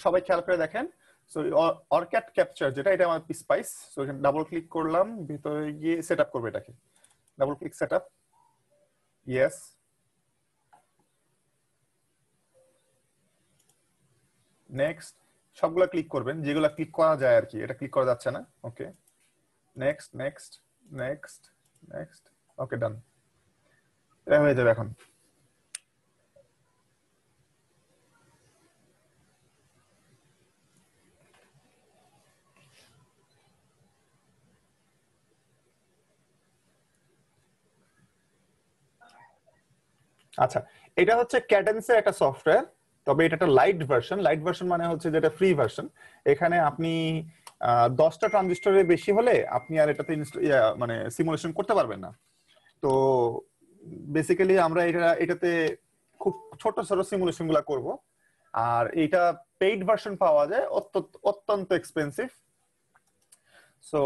সবাই খেয়াল করে দেখেন। সো অরক্যাড ক্যাপচার যেটা, এটা আমার স্পাইস। সো এখানে ডাবল ক্লিক করলাম, ভিতরে গিয়ে সেট আপ করবো এটাকে। Double click set up, yes. Next, সবগুলা ক্লিক করবেন যেগুলা ক্লিক করা যায় আর কি, এটা ক্লিক করা যাচ্ছে না। ওকে, নেক্সট নেক্সট নেক্সট নেক্সট, ওকে ডান। এটা হয়ে যাবে এখন। আচ্ছা, এটা হচ্ছে ক্যাডেন্সের একটা সফটওয়্যার, তবে এটা একটা লাইট ভার্সন। লাইট ভার্সন মানে হচ্ছে যেটা ফ্রি ভার্সন। এখানে আপনি 10টা ট্রানজিস্টরের বেশি হলে আপনি আর এটাতে মানে সিমুলেশন করতে পারবেন না। তো বেসিক্যালি আমরা এটাতে খুব ছোট ছোট সিমুলেশন গুলা করবো। আর এটা পেইড ভার্সন পাওয়া যায়, অত্যন্ত এক্সপেন্সিভ। সো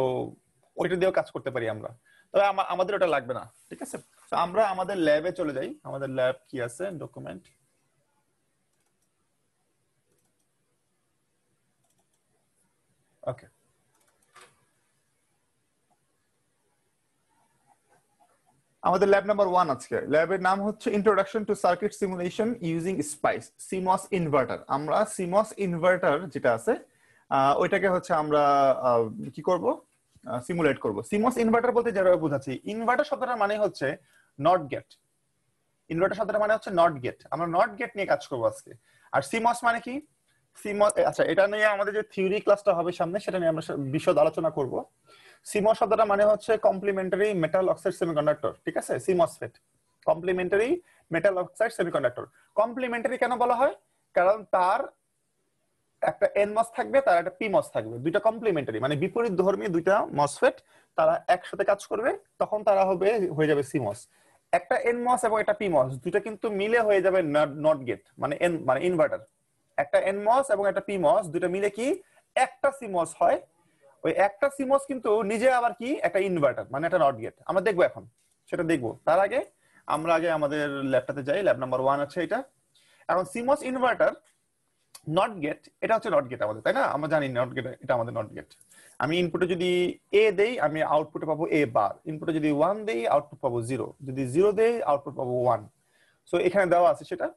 ওইটা দিয়েও কাজ করতে পারি আমরা, তবে আমাদের ওটা লাগবে না। ঠিক আছে, তো আমরা আমাদের ল্যাবে চলে যাই। আমাদের ল্যাব কি আছে, ডকুমেন্ট। ওকে, আমাদের ল্যাব নাম্বার 1 আজকে। ল্যাবের নাম হচ্ছে introduction to circuit simulation using spice seems inverter. আমরা সিমস ইনভার্টার যেটা আছে ওইটাকে হচ্ছে আমরা কি করব, সিমুলেট করব। সিমস ইনভার্টার বলতে যেটা বোঝাচ্ছি, ইনভার্টার শব্দটার মানে হচ্ছে নট গেট। ইনভার্টার শব্দটার মানে হচ্ছে নট গেট। আমরা নট গেট নিয়ে কাজ করবো আজকে। আর সিমস মানে কি? সিমস, আচ্ছা, এটা নিয়ে আমাদের যে থিওরি ক্লাসটা হবে সামনে, সেটা নিয়ে আমরা বিশদ আলোচনা করব। সিমস শব্দটা মানে হচ্ছে কমপ্লিমেন্টারি মেটাল অক্সাইড সেমিকন্ডাক্টর। ঠিক আছে, CMOSFET complementary metal oxide semiconductor. Complementary কেন বলা হয়? কারণ তার একটা এনমস থাকবে, তার একটা পিমস থাকবে, দুইটা কমপ্লিমেন্টারি মানে বিপরীত ধর্মী দুইটা মসফেট, তারা একসাথে কাজ করবে, তখন তারা হয়ে যাবে সিমস। একটা এনমস এবং একটা পিমস দুইটা কিন্তু মিলে হয়ে যাবে নট গেট, মানে মানে ইনভার্টার। একটা এনমস এবং একটা পিমস দুইটা মিলে কি একটা সিমস হয়। ওই একটা সিমস কিন্তু নিজে আবার কি একটা ইনভার্টার, মানে একটা নট গেট। আমরা দেখবো এখন, সেটা দেখবো। তার আগে আমরা আমাদের ল্যাবটাতে যাই। ল্যাব নাম্বার 1 আছে এটা। এখন সিমস ইনভার্টার নট গেট, এটা হচ্ছে নট গেট আমাদের, তাই না? আমরা জানি নট গেট, এটা আমাদের নট গেট। আমি ইনপুটে যদি এ দেই, আমি আউটপুটে পাবো এ বার। ইনপুটে যদি 1 দেই, আউটপুট পাবো 0। যদি 0 দেই, আউটপুট পাবো 1। সো এখানে দেওয়া আছে সেটা।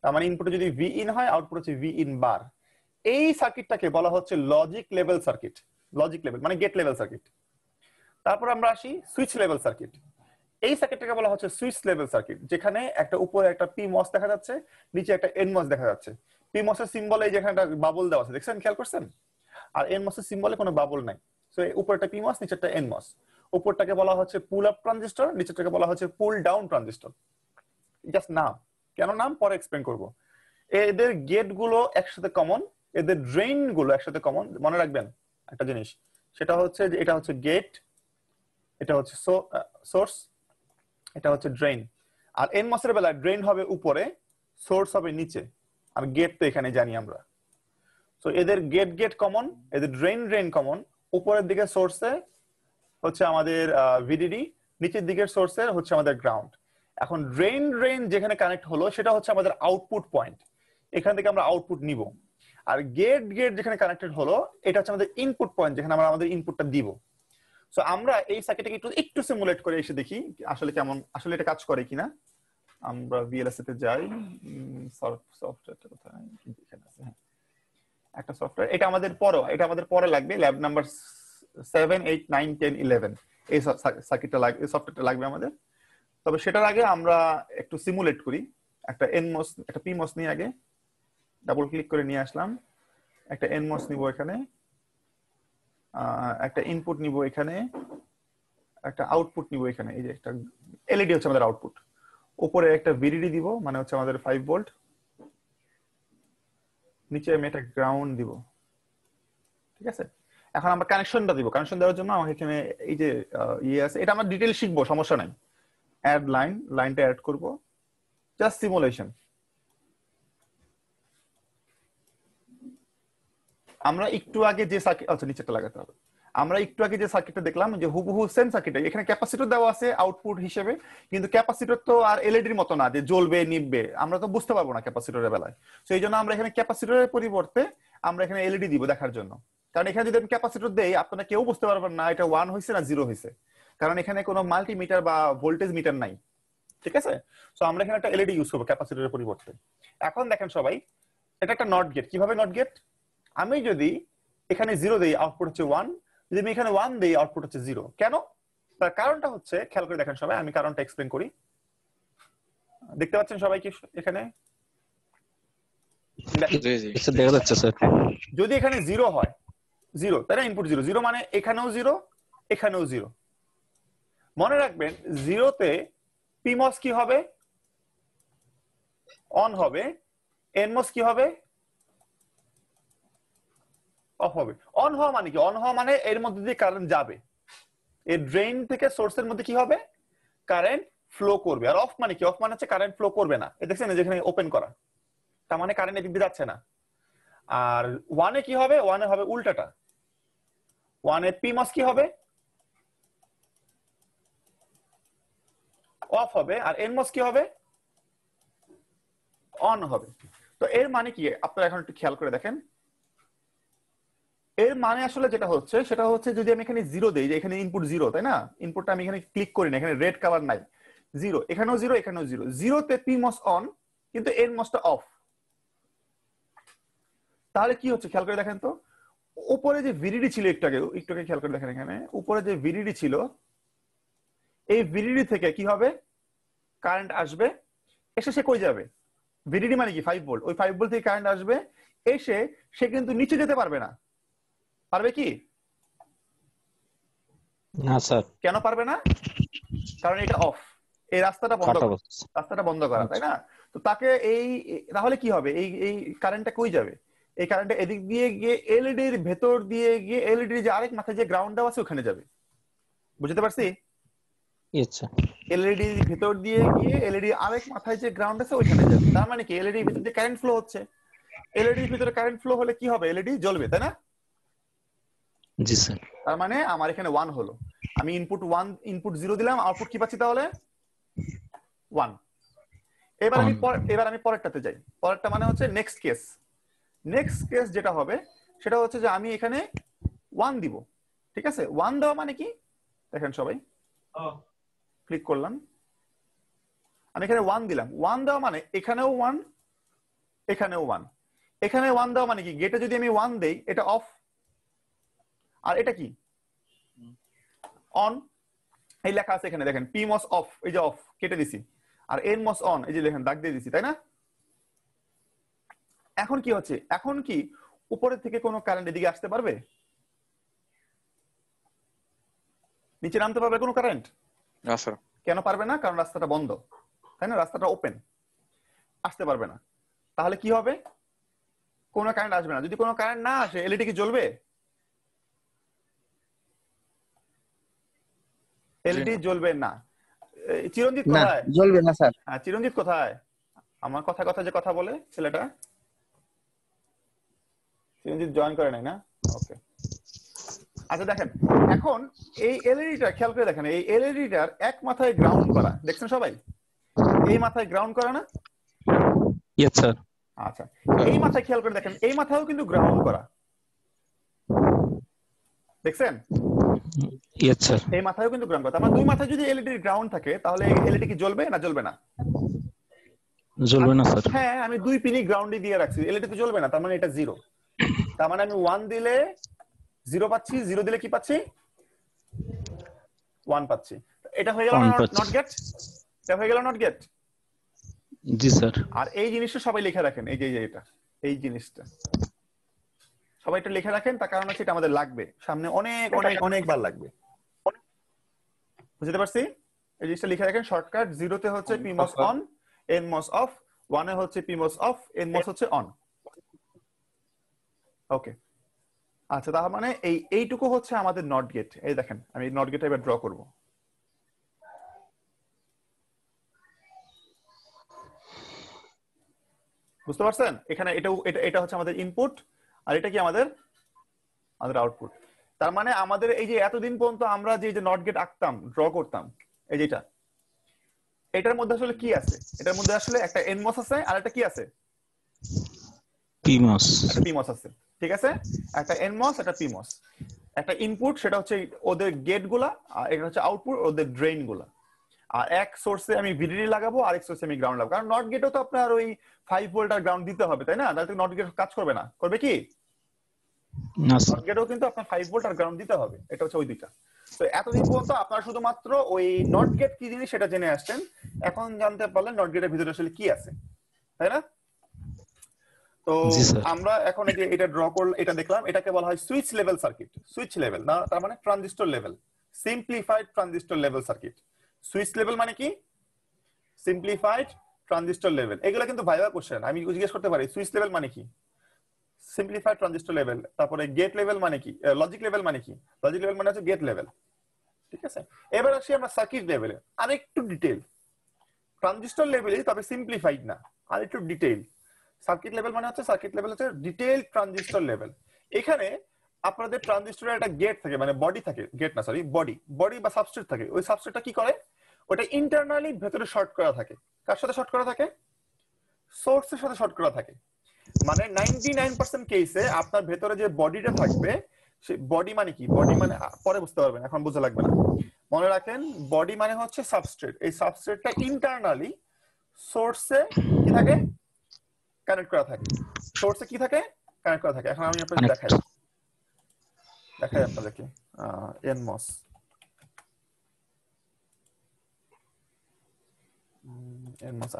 তার মানে ইনপুটে যদি ভি ইন হয়, আউটপুট হচ্ছে ভি ইন বার। এই সার্কিটটাকে বলা হচ্ছে logic level circuit. Logic level মানে গেট লেভেল সার্কিট। তারপর আমরা আসি সুইচ লেভেল সার্কিট। এই সার্কিটটাকে বলা হচ্ছে সুইচ লেভেল সার্কিট, যেখানে একটা উপরে একটা পি মস দেখা যাচ্ছে, নিচে একটা এন মস দেখা যাচ্ছে। পি মসের সিম্বলে যেখানে একটা বাবল দেওয়া আছে, দেখছেন, খেয়াল করছেন? আর এন মসের সিম্বলে কোনো বাবল নাই। সো উপরটা পি মস, নিচেরটা এন মস। উপরটাকে বলা হচ্ছে পুল আপ ট্রানজিস্টর, নিচেরটাকে বলা হচ্ছে পুল ডাউন ট্রানজিস্টর। জাস্ট নাম, কেন নাম পরে এক্সপ্লেন করব। এদের গেট গুলো একসাথে কমন, এদের ড্রেন গুলো একসাথে কমন। মনে রাখবেন একটা জিনিস, সেটা হচ্ছে যে এটা হচ্ছে গেট, এটা হচ্ছে সোর্স, এটা হচ্ছে ড্রেন। আর এন মসের বেলায় ড্রেন হবে উপরে, সোর্স হবে নিচে, আর গেট তো এখানে জানি আমরা। সো এদের গেট গেট কমন, এদের ড্রেন ড্রেন কমন। উপরের দিকে সোর্সে হচ্ছে আমাদের ভিডিডি, নিচের দিকের সোর্সে হচ্ছে আমাদের গ্রাউন্ড। এখন ড্রেন ড্রেন যেখানে কানেক্ট হলো সেটা হচ্ছে আমাদের আউটপুট পয়েন্ট, এখান থেকে আমরা আউটপুট নিব। আর গেট গেট যেখানে কানেক্টেড হলো, এটা হচ্ছে আমাদের ইনপুট পয়েন্ট, যেখানে আমরা আমাদের ইনপুটটা দিব। সো আমরা এই সার্কিটটাকে একটু সিমুলেট করে এসে দেখি আসলে কেমন, আসলে এটা কাজ করে কিনা। আমরা ভিএলএসএ তে যাই। সফটওয়্যারটা কোথায়? এখানে আছে। হ্যাঁ, একটা সফটওয়্যার, এটা আমাদের পরে লাগবে। ল্যাব নাম্বার 7, 8, 9, 10, 11 এই সার্কিটটা লাগবে, এই সফটওয়্যারটা লাগবে আমাদের। তবে সেটার আগে আমরা একটু সিমুলেট করি। একটা এনমস, একটা পিমস নিয়ে আগে ডাবল ক্লিক করে নিয়ে আসলাম। একটা এনমস নিব এখানে, একটা ইনপুট নিব এখানে, একটা আউটপুট নিব এখানে। এই যে একটা এলইডি হচ্ছে আমাদের আউটপুট। উপরে একটা ভিডিডি দিব, মানে হচ্ছে আমাদের 5 ভোল্ট। নিচে আমি একটা গ্রাউন্ড দিব। ঠিক আছে, এখন আমরা কানেকশনটা দিব। কানেকশন দেওয়ার জন্য আমাকে এখানে এই যে ইয়ে আছে, এটা আমরা ডিটেইল শিখবো, সমস্যা নাই। অ্যাড লাইন, লাইনটা অ্যাড করব, জাস্ট সিমুলেশন। আমরা একটু আগে যে সার্কিট, আচ্ছা নিচেটা লাগাতে হবে। আমরা একটু আগে যে সার্কিটটা দেখলাম, যে হুবহু সেম সার্কিট, এখানে ক্যাপাসিটর দেওয়া আছে আউটপুট হিসেবে, কিন্তু ক্যাপাসিটর তো আর এলইডির মতো না যে জ্বলবে নিববে, আমরা তো বুঝতে পারবো না ক্যাপাসিটরের বেলায়। তো এই জন্য আমরা এখানে ক্যাপাসিটরের পরিবর্তে আমরা এখানে এলইডি দিব দেখার জন্য। কারণ এখানে যদি আমি ক্যাপাসিটর দেই আপনারা কেউ বুঝতে পারবেন না এটা 1 হইছে না 0 হইছে, কারণ এখানে কোনো মাল্টিমিটার বা ভোল্টেজ মিটার নাই, ঠিক আছে? সো আমরা এখানে একটা এলইডি ইউজ করব ক্যাপাসিটরের পরিবর্তে। এখন দেখেন সবাই, এটা একটা নট গেট। কিভাবে নট গেট? আমি যদি এখানে 0 দেই আউটপুট হচ্ছে 1, যদি আমি এখানে 1 দেই আউটপুট হচ্ছে 0। কেন? তার কারণটা হচ্ছে, খেয়াল করে দেখেন সবাই, আমি কারণটা এক্সপ্লেইন করি। দেখতে পাচ্ছেন সবাই কি এখানে? দেখা যাচ্ছে স্যার। যদি এখানে 0 হয়, 0 তাই না, ইনপুট 0, 0 মানে এখানেও 0 এখানেও 0। মনে রাখবেন 0 তে পিমস কি হবে? অন হবে। এনমস কি হবে? অফ হবে। অন হওয়া মানে কি? অন হওয়া মানে এর মধ্যে দিয়ে কারেন্ট যাবে, এই ড্রেন থেকে সোর্সের মধ্যে কি হবে? কারেন্ট ফ্লো করবে। আর অফ মানে কি? অফ মানে হচ্ছে কারেন্ট ফ্লো করবে না। এই দেখছেন যেখানে ওপেন করা, তার মানে কারেন্ট এদিক দিয়ে যাচ্ছে না। আর 1 এ কি হবে? 1 এ হবে উল্টাটা। 1 এ পিমস কি হবে? অফ হবে। আর এনমস কি হবে? অন হবে। তো এর মানে কি আপনারা এখন একটু খেয়াল করে দেখেন। এর মানে আসলে যেটা হচ্ছে সেটা হচ্ছে, যদি আমি এখানে 0 দেই, যে এখানে ইনপুট 0 তাই না, ইনপুটটা আমি এখানে ক্লিক করি না, এখানে রেড কালার নাই, 0 এখানেও 0 এখানেও 0, 0 তে পিমস অন কিন্তু এনমসটা অফ। তাহলে কি হচ্ছে খেয়াল করে দেখেন তো, উপরে যে ভিডিডি ছিল একটু আগে খেয়াল করে দেখেন, এখানে উপরে যে ভিডিডি ছিল, এই ভিডিডি থেকে কি হবে? কারেন্ট আসবে, এসে সে কই যাবে? ভিডিডি মানে কি 5 ভোল্ট, ওই 5 ভোল্ট থেকে কারেন্ট আসবে, এসে সে কিন্তু নিচে যেতে পারবে না। পারবে কি? না স্যার। কেন পারবে না? কারণ এটা অফ, এই রাস্তাটা বন্ধ করা, তাই না? তো তাকে তাহলে কি হবে? এই কারেন্টটা কই যাবে? এই কারেন্টটা এদিক দিয়ে গিয়ে এলইডির ভেতর দিয়ে গিয়ে এলইডির যে আরেক মাথায় যে গ্রাউন্ড দেওয়া আছে ওখানে যাবে। বুঝতে পারছি? আচ্ছা। এলইডির ভেতর দিয়ে গিয়ে এলইডি আরেক মাথায় যে গ্রাউন্ড আছে ওইখানে যাবে। তার মানে কি এলইডির ভিতর দিয়ে কারেন্ট ফ্লো হচ্ছে। এলইডির ভিতরে কারেন্ট ফ্লো হলে কি হবে? এলইডি জ্বলবে, তাই না? জি স্যার। তার মানে আমার এখানে 1 হলো। আমি ইনপুট 0 দিলাম, আউটপুট কি পাচ্ছি তাহলে? 1। এবার আমি পরেরটাতে যাই। পরেরটা মানে হচ্ছে নেক্সট কেস। নেক্সট কেস যেটা হবে সেটা হচ্ছে যে আমি এখানে 1 দিব, ঠিক আছে? 1 দেওয়া মানে কি দেখেন সবাই, ক্লিক করলাম, আমি এখানে 1 দিলাম। 1 দেওয়া মানে এখানেও 1 এখানেও 1। এখানে 1 দেওয়া মানে কি? গেটে যদি আমি 1 দেই এটা অফ, আর এটা কি? অন। এই লেখা আছে এখানে দেখেন, পিমস অফ, এই যে অফ কেটে দিছি, আর এনমস অন, এই যে দেখেন দাগ দিয়ে দিছি, তাই না? এখন কি হচ্ছে? এখন কি উপরের থেকে কোনো কারেন্ট এদিকে আসতে পারবে? নিচে নামতে পারবে কোনো কারেন্ট? না স্যার। কেন পারবে না? কারণ রাস্তাটা বন্ধ, তাই না? রাস্তাটা ওপেন, আসতে পারবে না। তাহলে কি হবে? কোনো কারেন্ট আসবে না। যদি কোনো কারেন্ট না আসে এলইডি কি জ্বলবে? এলইডি জ্বলবে না। চিরঞ্জিত কোথায়? জ্বলবে না স্যার। হ্যাঁ, চিরঞ্জিত কোথায়? আমার কথা যে কথা বলে ছেলেটা, চিরঞ্জিত জয়েন করে নাই না? ওকে, আচ্ছা দেখেন, এখন এই এলইডিটা খেয়াল করে দেখেন, এই এলইডিটার এক মাথায় গ্রাউন্ড করা, দেখছেন সবাই? এই মাথায় গ্রাউন্ড করা না? Yes sir. আচ্ছা, এই মাথায় খেয়াল করে দেখেন, এই মাথায়ও কিন্তু গ্রাউন্ড করা, দেখছেন? Yes sir. এই মাথায়ও কিন্তু গ্রাউন্ড করা। তার মানে দুই মাথায় যদি এলইডি গ্রাউন্ড থাকে তাহলে এলইডি কি জ্বলবে না জ্বলবে না? জ্বলবে না স্যার। হ্যাঁ, আমি 2 পিনই গ্রাউন্ডে দিয়ে রাখছি, এলইডি তো জ্বলবে না। তার মানে এটা 0। তার মানে আমি 1 দিলে 0 পাচ্ছি, 0 দিলে কি পাচ্ছি? 1 পাচ্ছি। এটা হয়ে গেল নট গেট? এটা হয়ে গেল নট গেট? জি স্যার। আর এই জিনিসটা সবাই লিখে রাখেন, এই যে এটা, এই জিনিসটা সবাই এটা লিখে রাখেন। তার কারণ হচ্ছে এটা আমাদের লাগবে সামনে, অনেক অনেক অনেকবার লাগবে। বুঝতে পারছি? এই জিনিসটা লিখে রাখেন শর্টকাট। 0 তে হচ্ছে পিমস অন, এনমস অফ, 1 এ হচ্ছে পিমস অফ, এনমস হচ্ছে অন। ওকে, আচ্ছা, তার মানে এইটুকু হচ্ছে আমাদের নট গেট। এই দেখেন আমি নট গেটটা এবার ড্র করব। বুঝতে পারছেন? এখানে এটা হচ্ছে আমাদের ইনপুট, আর এটা কি আমাদের আউটপুট। তার মানে আমাদের এই যে এতদিন পর্যন্ত আমরা যে নট গেট আঁকতাম, ড্র করতাম, এই যেটা, এটার মধ্যে আসলে কি আছে? এটার মধ্যে আসলে একটা এনমস আছে আর একটা কি আছে? পিমস। একটা পিমস আছে। ঠিক আছে, একটা এনমস একটা পিমস। একটা ইনপুট সেটা হচ্ছে ওদের গেট গুলা, আর এটা হচ্ছে আউটপুট ওদের ড্রেন গুলা। আর এক সোর্সে আমি ভিডিডি লাগাবো, আরেক সোর্সে আমি গ্রাউন্ড লাগাবো, কারণ নট গেটও তো আপনার ওই 5 ভোল্ট আর গ্রাউন্ড দিতে হবে, তাই না? তাহলে নট গেট কাজ করবে না, করবে কি? না স্যার। নট গেটও কিন্তু আপনার 5 ভোল্ট আর গ্রাউন্ড দিতে হবে, এটা হচ্ছে ওই দুইটা। তো এতদিন পর্যন্ত আপনারা শুধুমাত্র ওই নট গেট কি জিনিস সেটা জেনে আসছেন, এখন জানতে পারলেন নট গেটের ভিতরে আসলে কি আছে, তাই না? তো জি স্যার। আমরা এখন এই যে এটা ড্র করলাম, এটা দেখলাম, এটাকে বলা হয় switch level circuit. Switch level না, তার মানে transistor level, simplified transistor level circuit. Switch level মানে কি? Simplified transistor level. এগুলো কিন্তু ভাইভা কোশ্চেন, আমি জিজ্ঞেস করতে পারি সুইচ লেভেল মানে কি, সিম্পলিফাইড ট্রানজিস্টর লেভেল, তারপরে গেট লেভেল মানে কি, লজিক লেভেল মানে কি? লজিক লেভেল মানে হচ্ছে গেট লেভেল, ঠিক আছে? এবার আসি আমরা সার্কিট লেভেলে, আরেকটু ডিটেইল। ট্রানজিস্টর লেভেলই, তবে সিম্পলিফাইড না, আরেকটু ডিটেইল। সার্কিট লেভেল মানে হচ্ছে, সার্কিট লেভেল হচ্ছে ডিটেইল ট্রানজিস্টর লেভেল। এখানে আপনাদের ট্রানজিস্টরের একটা গেট থাকে, মানে বডি থাকে, গেট না সরি, বডি বা সাবস্ট্রেট থাকে। ওই সাবস্ট্রেটটা কি করে, ওটা ইন্টারনালি ভেতরে শর্ট করা থাকে। কার সাথে শর্ট করা থাকে? সোর্সের সাথে শর্ট করা থাকে। মানে 99% কেসে আপনার ভেতরে যে বডিটা থাকবে, সে বডি মানে কি, বডি মানে পরে বুঝতে পারবেন, এখন বোঝা লাগবে না। মনে রাখেন, বডি মানে হচ্ছে সাবস্ট্রেট। এই সাবস্ট্রেটটা ইন্টারনালি সোর্সে কি থাকে, কানেক্ট করা থাকে। সোর্সে কি থাকে, কানেক্ট করা থাকে। এখন আমি আপনাদের দেখাই আপনাদেরকে এনমস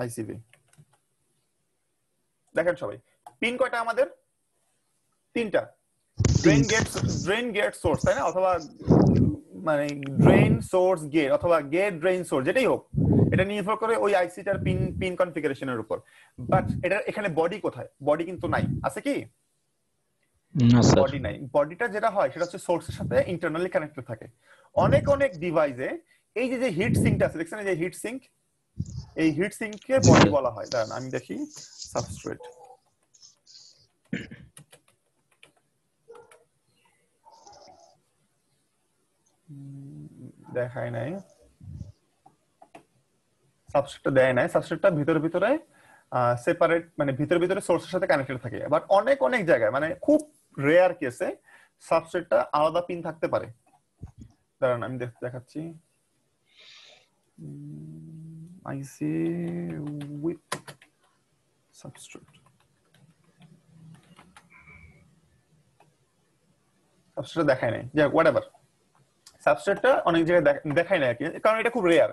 আইসিভি। দেখেন সবাই, পিন কয়টা আমাদের? 3টা। ড্রেন গেট সোর্স, তাই না? অথবা মানে ড্রেন সোর্স গেট, অথবা গেট ড্রেন সোর্স, যেটাই হোক, এটা নির্ভর করে ওই আইসিটার পিন কনফিগারেশনের উপর। বাট এটা এখানে বডি কোথায়? বডি কিন্তু নাই, আছে কি? না স্যার। বডি নাই। বডিটা যেটা হয় সেটা হচ্ছে সোর্সের সাথে ইন্টারনালি কানেক্টেড থাকে। অনেক ডিভাইসে এই যে হিট সিঙ্কটা আছে, দেখছেন এই যে হিট সিঙ্ক, এই হিট সিঙ্ককে বডি বলা হয়। দাঁড়ান আমি দেখি, সাবস্ট্রেট, দেখায় নাই, সাবস্ট্রেটটা দেয় নাই। সাবস্ট্রেটটা ভিতরে সেপারেট, মানে ভিতরে সোর্সের সাথে কানেক্টেড থাকে। বাট অনেক জায়গায়, মানে খুব রেয়ার কেসে সাবস্ট্রেটটা আলাদা পিন থাকতে পারে। দাঁড়ান আমি দেখাচ্ছি। আইসি উইথ সাবস্ট্রেট, সাবস্ট্রেট দেখায় নাই, যাক হোয়াটএভার। সাবস্ট্রেটটা অনেক জায়গায় দেখায় না আর কি, কারণ এটা খুব রেয়ার।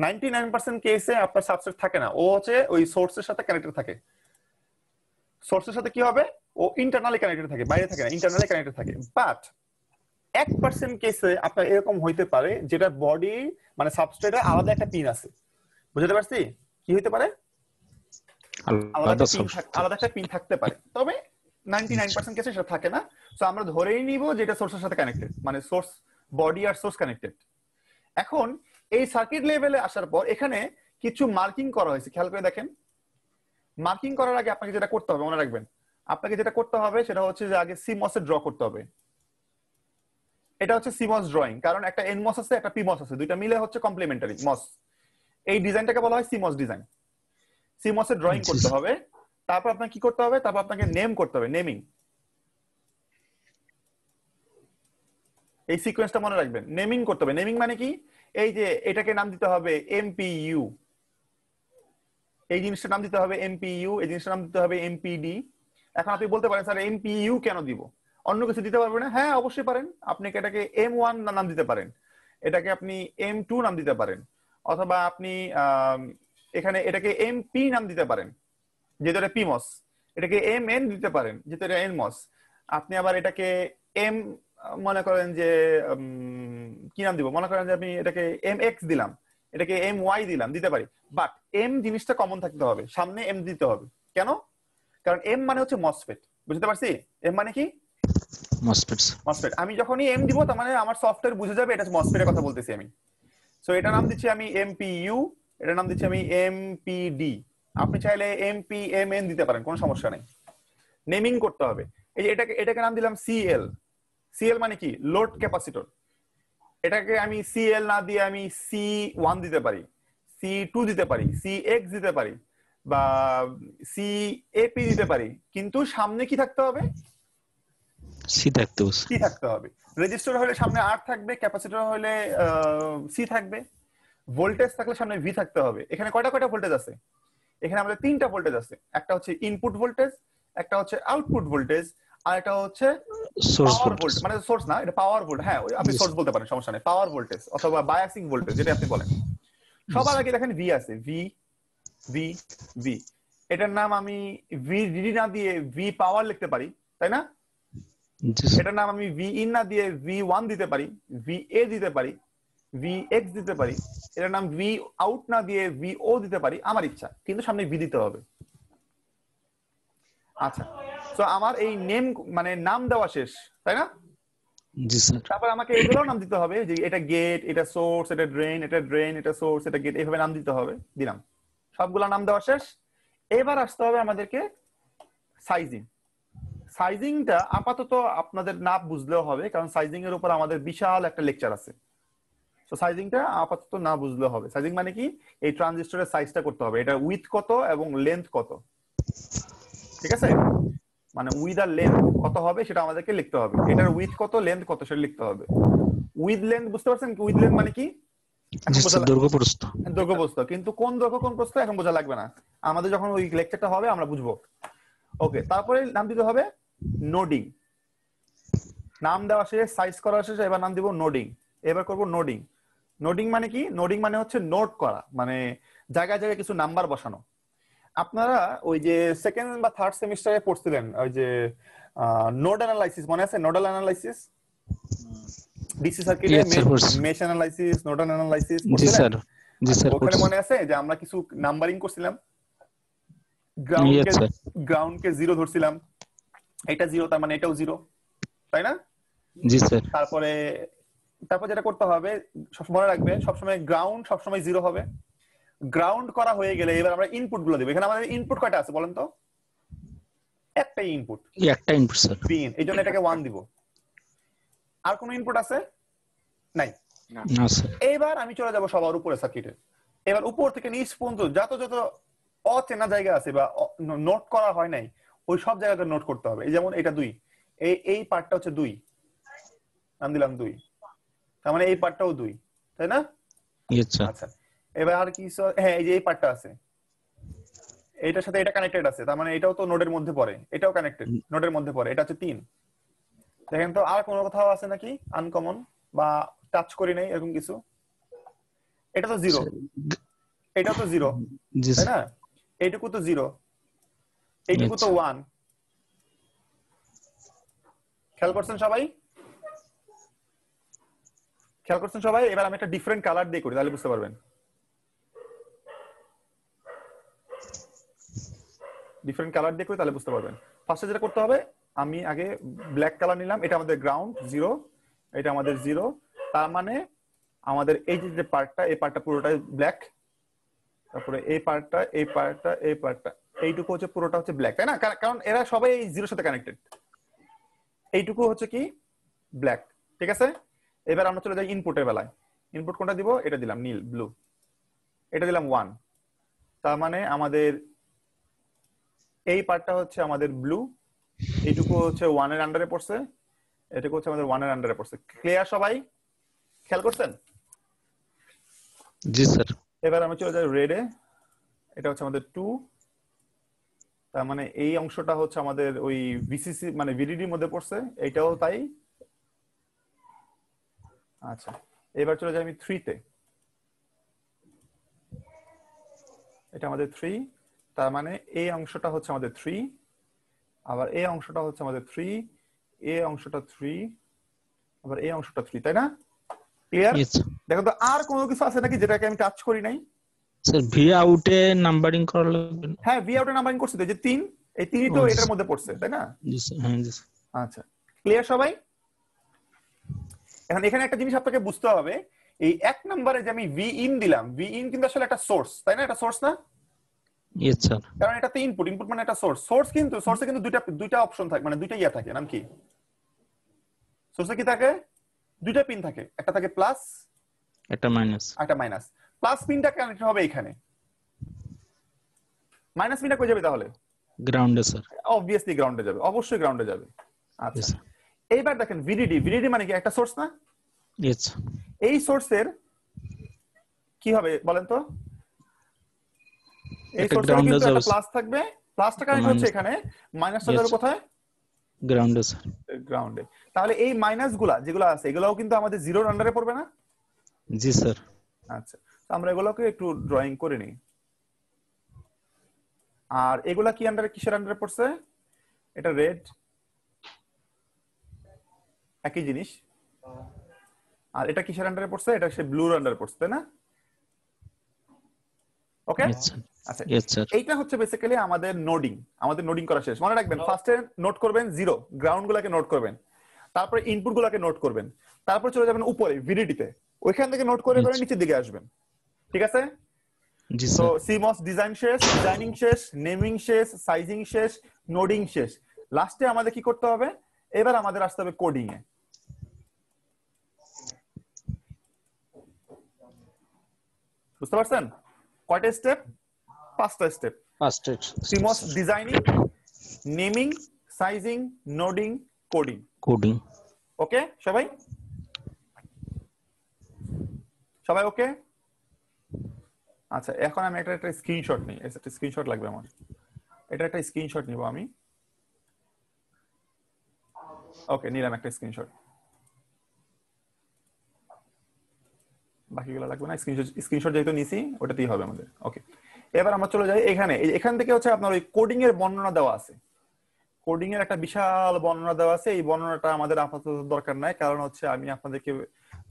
99% কেসে আপনার সাবস্ট্রেট থাকে না, ও হচ্ছে ওই সোর্সের সাথে কানেক্টেড থাকে। সোর্সের সাথে কি হবে, ও ইন্টারনালি কানেক্টেড থাকে, বাইরে থাকে না, ইন্টারনালি কানেক্টেড থাকে। বাট 1% কেসে আপনার এরকম হইতে পারে যেটা বডি মানে সাবস্ট্রেটের আলাদা একটা পিন আছে। বুঝতে পারছি কি হইতে পারে? আলাদা একটা পিন থাকতে পারে, তবে 99% কেসে সেটা থাকে না। তো আমরা ধরেই নিব যে এটা সোর্সের সাথে কানেক্টেড, মানে সোর্স, বডি আর সোর্স কানেক্টেড। এখন এই সার্কিট লেভেলে আসার পর এখানে কিছু মার্কিং করা হয়েছে, খেয়াল করে দেখেন। মার্কিং করার আগে আপনাকে যেটা করতে হবে, মনে রাখবেন, আপনাকে যেটা করতে হবে সেটা হচ্ছে যে আগে সিমস এর ড্র করতে হবে। এটা হচ্ছে সিমস ড্রয়িং, কারণ একটা এনমস আছে একটা পিমস আছে, দুইটা মিলে হচ্ছে কমপ্লিমেন্টারি মস। এই ডিজাইনটাকে বলা হয় সিমস ডিজাইন। সিমস এর ড্রয়িং করতে হবে, তারপর আপনাকে কি করতে হবে, তারপর আপনাকে নেম করতে হবে, নেমিং। এই সিকোয়েন্সটা মনে রাখবেন, নেমিং করতে হবে। নেমিং মানে কি, এই যে এটাকে নাম দিতে হবে এমপিইউ, এই জিনিসটার নাম দিতে হবে এমপিইউ, এই জিনিসটার নাম দিতে হবে এমপিডি। এখন আপনি বলতে পারেন স্যার এমপিইউ কেন দিব, অন্য কিছু দিতে পারবেন না? হ্যাঁ অবশ্যই পারেন। আপনি এটাকে M1 নাম দিতে পারেন, এটাকে আপনি M2 নাম দিতে পারেন, অথবা আপনি এখানে এটাকে এমপি নাম দিতে পারেন যেহেতু এটা পিমস, এটাকে MN দিতে পারেন যেহেতু এটা এনমস। আপনি আবার এটাকে এম মনে করেন যে কি নাম দিব, মনে করেন যে আমি এটাকে MX দিলাম, এটাকে MY দিলাম, দিতে পারি। বাট এম জিনিসটা কমন থাকতে হবে, সামনে এম দিতে হবে। কেন? কারণ এম মানে হচ্ছে মসফেট। বুঝতে পারছি এম মানে কি? মসফেট। আমি যখনই এম দিব তার মানে আমার সফটওয়্যার বুঝে যাবে এটা মসফেটের কথা বলতেছি আমি। সো এটা নাম দিচ্ছি আমি এমপিইউ, এটা নাম দিচ্ছি আমি এমপিডি। আপনি চাইলে MPMN দিতে পারেন, কোনো সমস্যা নেই। নেমিং করতে হবে। এই যে এটাকে নাম দিলাম সিএল। সিএল মানে কি, লোড ক্যাপাসিটর। এটাকে আমি সিএল না দিয়ে আমি C1 দিতে পারি, C2 দিতে পারি, CX দিতে পারি, বা CAP দিতে পারি, কিন্তু সামনে কি থাকতে হবে, সি থাকতে বলছে। সি থাকতে হবে। রেজিস্টর হলে সামনে আর থাকবে, ক্যাপাসিটর হলে সি থাকবে, ভোল্টেজ থাকলে সামনে ভি থাকতে হবে। এখানে কয়টা ভোল্টেজ আছে? এখানে আমাদের 3টা ভোল্টেজ আছে। একটা হচ্ছে ইনপুট ভোল্টেজ, একটা হচ্ছে আউটপুট ভোল্টেজ, আর একটা হচ্ছে সোর্স পাওয়ার ভোল্টেজ। ভোল্টেজ, মানে সোর্স না, এটা পাওয়ার ভোল্টেজ। হ্যাঁ, আপনি জি সোর্স স্যার। বলতে পারেন, সমস্যা নেই। পাওয়ার ভোল্টেজ অথবা বায়াসিং ভোল্টেজ, যেটা আপনি বলেন। জি সবার স্যার। আগে দেখেন ভি আছে, ভি ভি ভি। এটার নাম আমি ভি ডিডি না দিয়ে ভি পাওয়ার লিখতে পারি, তাই না? জি স্যার। এটার নাম আমি ভি ইন না দিয়ে ভি ওয়ান দিতে পারি, ভি এ দিতে পারি, ভি এক্স দিতে পারি। এটার নাম ভি আউট না দিয়ে ভি ও দিতে পারি, আমার ইচ্ছা, কিন্তু সামনে ভি দিতে হবে। আচ্ছা, তো আমার এই নেম মানে নাম দেওয়া শেষ, তাই না? জি স্যার। তারপর আমাকে এগুলোও নাম দিতে হবে, যে এটা গেট, এটা সোর্স, এটা ড্রেন, এটা ড্রেন, এটা সোর্স, এটা গেট, এইভাবে নাম দিতে হবে। দিলাম, সবগুলা নাম দেওয়া শেষ। এবার আসতে হবে আমাদেরকে সাইজিং। সাইজিংটা আপাতত আপনাদের না বুঝলেও হবে, কারণ সাইজিং এর উপর আমাদের বিশাল একটা লেকচার আছে। তো সাইজিংটা আপাতত না বুঝলেও হবে। সাইজিং মানে কি? এই ট্রানজিস্টরের সাইজটা করতে হবে, এটা উইথ কত এবং লেন্থ কত, ঠিক আছে? মানে উইথ আর লেন্থ কত হবে সেটা আমাদেরকে লিখতে হবে। এটার উইথ কত, লেন্থ কত সেটা লিখতে হবে। উইথ লেন্থ বুঝতে পারছেন? উইথ লেন্থ মানে কি? জি এখন বোঝা স্যার, দৈর্ঘ্য প্রস্থ। দৈর্ঘ্য প্রস্থ, কিন্তু কোন দৈর্ঘ্য কোন প্রস্থ এখন বোঝা লাগবে না, আমাদের যখন ওই লেকচারটা হবে আমরা বুঝবো। ওকে, তারপরে নাম দিতে হবে নোডিং। নাম দেওয়া শেষ, সাইজ করা শেষ, এবার নাম দিব নোডিং। এবার করব নোডিং। নোডিং মানে কি? নোডিং মানে হচ্ছে নোট করা, মানে জায়গায় জায়গায় কিছু নাম্বার বসানো। আপনারা ওই যে সেকেন্ড বা থার্ড সেমিস্টারে পড়ছিলেন ওই যে নোড অ্যানালাইসিস, মনে আছে? নোডাল অ্যানালাইসিস, ডিসি সার্কিটে ইয়েস স্যার, পড়ছি। মেশ অ্যানালাইসিস, নোডাল অ্যানালাইসিস জি পড়ছিলেন? স্যার। জি আচ্ছা, স্যার, ওখানে পড়ছি। মনে আছে যে আমরা কিছু নাম্বারিং করছিলাম? Yes sir. গ্রাউন্ডকে 0 ধরছিলাম, এটা 0 তার মানে এটাও 0, তাই না? জি স্যার। তারপরে তারপর যেটা করতে হবে, মনে রাখবেন সবসময় গ্রাউন্ড সবসময় 0 হবে। গ্রাউন্ড করা হয়ে গেলে এবার আমরা ইনপুট গুলো দেবো। এখানে আমাদের ইনপুট কয়টা আছে বলেন তো? একটাই ইনপুট, একটা ইনপুট স্যার। পিন, এই জন্য এটাকে 1 দিব। আর কোনো ইনপুট আছে? নাই। না স্যার। এবার আমি চলে যাব সবার উপরে সার্কিটে। এবার উপর থেকে নিচ পর্যন্ত যত যত অচেনা জায়গা আছে বা নোট করা হয় নাই, ওই সব জায়গাতে নোট করতে হবে। এই যেমন এটা 2, এই পার্টটা হচ্ছে 2, নাম দিলাম 2, তার মানে এই পার্টটাও 2, তাই না? Yes sir. আচ্ছা, এবার আর কি? হ্যাঁ, এই যে এই পার্টটা আছে, এটার সাথে এটা কানেক্টেড আছে, তার মানে এটাও তো নোডের মধ্যে পড়ে, এটাও কানেক্টেড, নোডের মধ্যে পড়ে। এটা হচ্ছে 3। দেখেন তো আর কোনো কোথাও আছে নাকি আনকমন বা টাচ করি নাই এরকম কিছু? এটা তো 0, এটাও তো 0, জি তাই স্যার। না? এইটুকু তো 0, এইটুকু তো 1। খেয়াল করছেন সবাই? খেয়াল করছেন সবাই? এবার আমি একটা ডিফারেন্ট কালার দিয়ে করি, তাহলে বুঝতে পারবেন। ডিফারেন্ট কালার দিয়ে করি, তাহলে বুঝতে পারবেন। ফার্স্টে যেটা করতে হবে, আমি আগে ব্ল্যাক কালার নিলাম, এটা আমাদের গ্রাউন্ড 0, এটা আমাদের 0, তার মানে আমাদের এই যে পার্টটা, এই পার্টটা পুরোটাই ব্ল্যাক। তারপরে এই পার্টটা, এই পার্টটা, এই পার্টটা, এইটুকু হচ্ছে পুরোটা হচ্ছে ব্ল্যাক, তাই না? কারণ এরা সবাই এই 0 সাথে কানেক্টেড। এইটুকু হচ্ছে কি? ব্ল্যাক, ঠিক আছে? এবার আমরা চলে যাই ইনপুটের বেলায়। ইনপুট কোনটা দিব? এটা দিলাম নীল, ব্লু। এটা দিলাম 1, তার মানে আমাদের এই পার্টটা হচ্ছে আমাদের ব্লু, এইটুকু হচ্ছে 1 এর আন্ডারে পড়ছে, এটুকু হচ্ছে আমাদের 1 এর আন্ডারে পড়ছে। ক্লিয়ার সবাই? খেয়াল করছেন? জি স্যার। এবার আমরা চলে যাই রেডে। এটা হচ্ছে আমাদের 2, তার মানে এই অংশটা হচ্ছে আমাদের ওই ভিসিসি মানে ভিডিডির মধ্যে পড়ছে, এইটাও তাই। আচ্ছা, এবার চলে যাই আমি 3 তে। এটা আমাদের 3, তার মানে এই অংশটা হচ্ছে আমাদের 3, আবার এই অংশটা হচ্ছে আমাদের 3, এই অংশটা 3, আবার এই অংশটা 3, তাই না? ক্লিয়ার? Yes sir. দেখো তো আর কোনো কিছু আছে নাকি যেটাকে আমি টাচ করি নাই? স্যার, ভি আউটে নাম্বারিং করা লাগবে না? হ্যাঁ, ভি আউটে নাম্বারিং করছি তো, এই যে 3, এই 3ই তো ও জি এটার স্যার। মধ্যে পড়ছে, তাই না? জি স্যার। হ্যাঁ জি স্যার। আচ্ছা, ক্লিয়ার সবাই? এখন এখানে একটা জিনিস আপনাকে বুঝতে হবে, এই 1 নম্বরে যে আমি ভি ইন দিলাম, ভি ইন কিন্তু আসলে একটা সোর্স, তাই না? এটা সোর্স না? Yes sir. কারণ এটাতে ইনপুট, ইনপুট মানে একটা সোর্স। সোর্স কিন্তু সোর্সে কিন্তু দুইটা অপশন থাকে, মানে দুইটা ইয়া থাকে। নাম কি? সোর্সে কি থাকে? দুইটা পিন থাকে, একটা থাকে প্লাস, একটা মাইনাস। একটা মাইনাস। প্লাস পিনটা কানেক্ট হবে এখানে, মাইনাস পিনটা কই যাবে তাহলে? গ্রাউন্ডে স্যার। অবভিয়াসলি গ্রাউন্ডে যাবে, অবশ্যই গ্রাউন্ডে যাবে। আচ্ছা, স্যার। এইবার দেখেন ভিডিডি মানে কি একটা সোর্স না? ইয়েস এই সোর্সের কি হবে বলেন তো? এই একটা সোর্সের গ্রাউন্ডে কিন্তু যাবে একটা প্লাস থাকবে, প্লাসটা কানেক্ট হচ্ছে এখানে, মাইনাসটা যাবে কোথায়? গ্রাউন্ডে স্যার। গ্রাউন্ডে। তাহলে এই মাইনাস গুলা যেগুলো আছে এগুলাও কিন্তু আমাদের জিরোর আন্ডারে পড়বে না? জি স্যার। আচ্ছা, তো আমরা এগুলোকে একটু ড্রয়িং করে নিই। আর এগুলা কি আন্ডারে, কিসের আন্ডারে পড়ছে? এটা রেড, একই জিনিস। আর এটা কিসের আন্ডারে পড়ছে? এটা সে ব্লুর আন্ডারে পড়ছে, তাই না? ওকে, আচ্ছা এইটা হচ্ছে বেসিক্যালি আমাদের নোডিং করা শেষ। মনে রাখবেন ফার্স্টে নোট করবেন জিরো, গ্রাউন্ড গুলাকে নোট করবেন, তারপরে ইনপুট গুলাকে নোট করবেন, তারপর চলে যাবেন উপরে ভিডিডিতে, ওইখান থেকে নোট করে করে নিচের দিকে আসবেন। ঠিক আছে? তো সিমস ডিজাইনিং শেষ, নেমিং শেষ, সাইজিং শেষ, নোডিং শেষ, লাস্টে আমাদের কি করতে হবে? এবার আমাদের আসতে হবে কোডিং এ। বুঝতে পারছেন কয়টা স্টেপ? 5টা step. CMOS designing, naming, sizing, noding, coding. Okay সবাই ওকে? আচ্ছা, এখন আমি একটা স্ক্রিনশট নিই। একটা স্ক্রিনশট লাগবে আমার, এটা একটা স্ক্রিনশট নিব আমি। ওকে, নিলাম একটা স্ক্রিনশট, বাকিগুলো লাগবে না। স্ক্রিনশট যেহেতু নিছি ওটাতেই হবে আমাদের। ওকে, এবার আমরা চলে যাই এখানে। এখান থেকে হচ্ছে আপনার ওই কোডিং এর বর্ণনা দেওয়া আছে, কোডিং এর একটা বিশাল বর্ণনা দেওয়া আছে। এই বর্ণনাটা আমাদের আপাতত দরকার নাই, কারণ হচ্ছে আমি আপনাদেরকে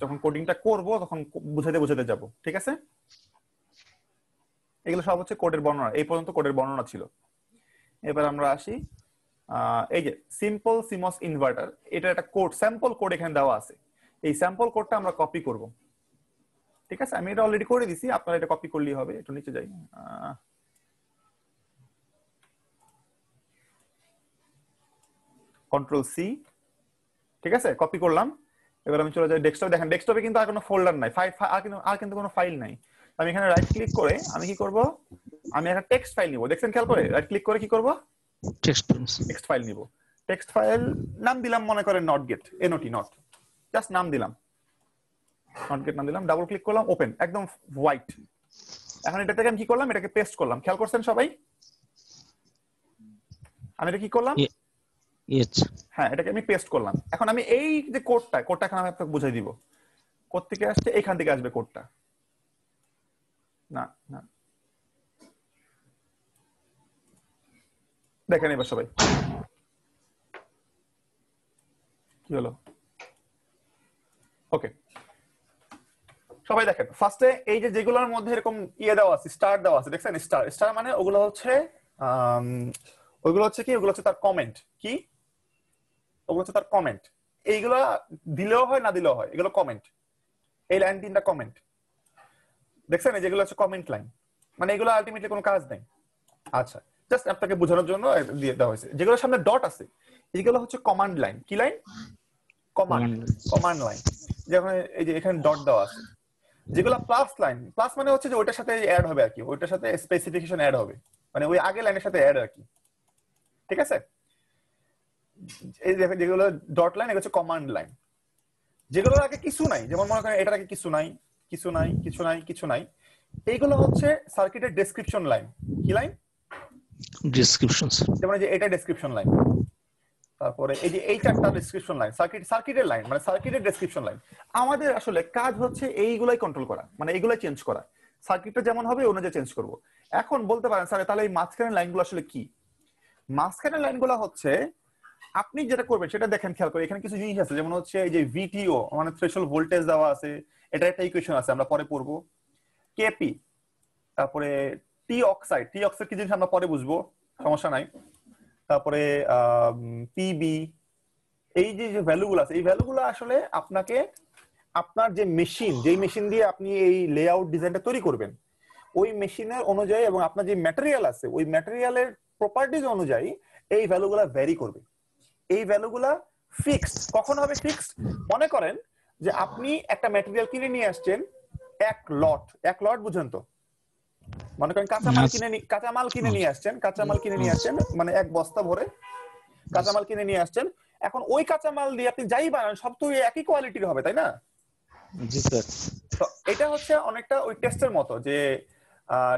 যখন কোডিংটা করব তখন বুঝাতে যাব। ঠিক আছে? এগুলো সব হচ্ছে কোডের বর্ণনা, এই পর্যন্ত কোডের বর্ণনা ছিল। এবার আমরা আসি, এই যে সিম্পল সিমস ইনভার্টার, এটা একটা কোড, স্যাম্পল কোড এখানে দেওয়া আছে। এই স্যাম্পল কোডটা আমরা কপি করব। ঠিক আছে? আমি এটা অলরেডি করে দিছি, আপনারা এটা কপি করলেই হবে। একটু নিচে যাই, কন্ট্রোল সি। ঠিক আছে, কপি করলাম। এবার আমি চলে যাই ডেস্কটপ। দেখেন ডেস্কটপে কিন্তু আর কোনো ফোল্ডার নাই, আর কিন্তু কোনো ফাইল নাই। আমি এখানে রাইট ক্লিক করে আমি কি করব? আমি একটা টেক্সট ফাইল নিব। দেখছেন খেয়াল করে? রাইট ক্লিক করে কি করব? টেক্সট ফাইল নিব। টেক্সট ফাইল নাম দিলাম মনে করেন not gate, N O T, not, just নাম দিলাম, নট গেট নাম দিলাম। ডাবল ক্লিক করলাম, ওপেন, একদম হোয়াইট। এখন এটা থেকে আমি কি করলাম? এটাকে পেস্ট করলাম। খেয়াল করছেন সবাই? আমি এটা কি করলাম? হ্যাঁ, এটাকে আমি পেস্ট করলাম। এখন আমি এই যে কোডটা এখন আমি আপনাকে বুঝাই দিব। কোড থেকে আসছে, এখান থেকে আসবে কোডটা। না না, দেখেন এবার সবাই কি হলো। ওকে, সবাই দেখেন ফার্স্টে এই যে যেগুলোর মধ্যে এরকম দেওয়া আছে, স্টার দেওয়া আছে, দেখছেন? স্টার মানে ওগুলো হচ্ছে কি? ওগুলো হচ্ছে তার কমেন্ট। কি? ওগুলো হচ্ছে তার কমেন্ট। এইগুলো দিলেও হয় না দিলেও হয়, এগুলো কমেন্ট। এই লাইন 3টা কমেন্ট, দেখছেন? এই যেগুলো হচ্ছে কমেন্ট লাইন, মানে এগুলো আলটিমেটলি কোনো কাজ নেই। আচ্ছা, জাস্ট আপনাকে বোঝানোর জন্য দিয়ে দেওয়া হয়েছে। যেগুলোর সামনে ডট আছে এইগুলো হচ্ছে কমান্ড লাইন। কি লাইন? Command line. যেমন এই যে এখানে ডট দেওয়া আছে। যেগুলো প্লাস লাইন, প্লাস মানে হচ্ছে যে ওইটার সাথে অ্যাড হবে আর কি, ওইটার সাথে স্পেসিফিকেশন অ্যাড হবে, মানে ওই আগের লাইনের সাথে অ্যাড আর কি। ঠিক আছে? এই যেগুলো ডট লাইন এগুলো হচ্ছে কমান্ড লাইন। যেগুলোর আগে কিছু নাই, যেমন মনে করেন এটার আগে কিছু নাই, কিছু নাই, কিছু নাই, কিছু নাই, এইগুলো হচ্ছে সার্কিটের ডেসক্রিপশন লাইন। কি লাইন? ডেসক্রিপশন। যেমন এই যে এটা ডেসক্রিপশন লাইন, তারপরে এই যে এই চারটা ডেসক্রিপশন লাইন, সার্কিটের লাইন, মানে সার্কিটের ডেসক্রিপশন লাইন। আমাদের আসলে কাজ হচ্ছে এইগুলাই কন্ট্রোল করা, মানে এইগুলাই চেঞ্জ করা। সার্কিটটা যেমন হবে অনুযায়ী চেঞ্জ করব। এখন বলতে পারেন স্যার তাহলে এই মাঝখানের লাইনগুলো আসলে কি? মাঝখানের লাইনগুলো হচ্ছে আপনি যেটা করবেন সেটা দেখেন, খেয়াল করে এখানে কিছু জিনিস আছে, যেমন হচ্ছে এই যে ভিটিও মানে থ্রেশহোল্ড ভোল্টেজ দেওয়া আছে, এটা একটা ইকুয়েশন আছে, আমরা পরে পড়বো। কেপি, তারপরে টি অক্সাইড কি জিনিস আমরা পরে বুঝবো, সমস্যা নাই। তারপরে পিবি, এই যে ভ্যালুগুলো আছে, এই ভ্যালুগুলো আসলে আপনাকে আপনার যে মেশিন, যেই মেশিন দিয়ে আপনি এই লেআউট ডিজাইনটা তৈরি করবেন ওই মেশিনের অনুযায়ী এবং আপনার যে ম্যাটেরিয়াল আছে ওই ম্যাটেরিয়ালের প্রপার্টিজ অনুযায়ী এই ভ্যালুগুলো ভ্যারি করবে। এই ভ্যালুগুলা ফিক্সড কখন হবে? ফিক্সড মনে করেন যে আপনি একটা ম্যাটেরিয়াল কিনে নিয়ে আসছেন, এক লট বুঝেন তো? মনে করেন কাঁচামাল কিনে নিয়ে আসছেন, মানে এক বস্তা ভরে কাঁচামাল কিনে নিয়ে আসছেন, এখন ওই কাঁচামাল দিয়ে আপনি যাই বানান সব তো একই কোয়ালিটির হবে, তাই না? জি স্যার। তো এটা হচ্ছে অনেকটা ওই টেস্টের মতো যে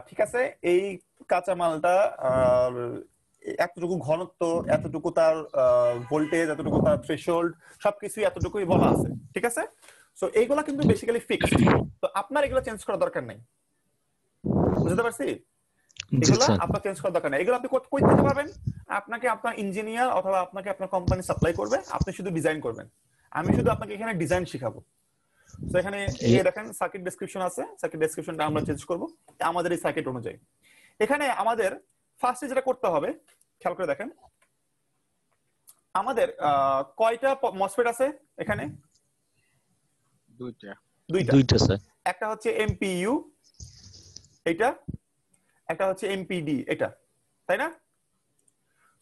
ঠিক আছে এই কাঁচামালটা এতটুকু ঘনত্ব, এতটুকু তার ভোল্টেজ, এতটুকু তার থ্রেশহোল্ড, সবকিছুই এতটুকুই বলা আছে, ঠিক আছে? সো এইগুলা কিন্তু বেসিক্যালি ফিক্সড, তো আপনার এগুলো চেঞ্জ করার দরকার নেই, বুঝতে পারছি? জি এগুলা স্যার। আপনার চেঞ্জ করার দরকার নেই। এগুলো আপনি কই থেকে পাবেন? আপনাকে আপনার ইঞ্জিনিয়ার অথবা আপনাকে আপনার কোম্পানি সাপ্লাই করবে, আপনি শুধু ডিজাইন করবেন। আমি শুধু আপনাকে এখানে ডিজাইন শিখাবো। তো এখানে এই যে দেখেন সার্কিট ডেসক্রিপশন আছে, সার্কিট ডেসক্রিপশনটা আমরা চেঞ্জ করব আমাদের এই সার্কিট অনুযায়ী। এখানে আমাদের ফার্স্টে যেটা করতে হবে, খেয়াল করে দেখেন আমাদের কয়টা মসফেট আছে এখানে? দুইটা স্যার। একটা হচ্ছে এমপিইউ এটা, একটা হচ্ছে এমপিডি এটা, তাই না?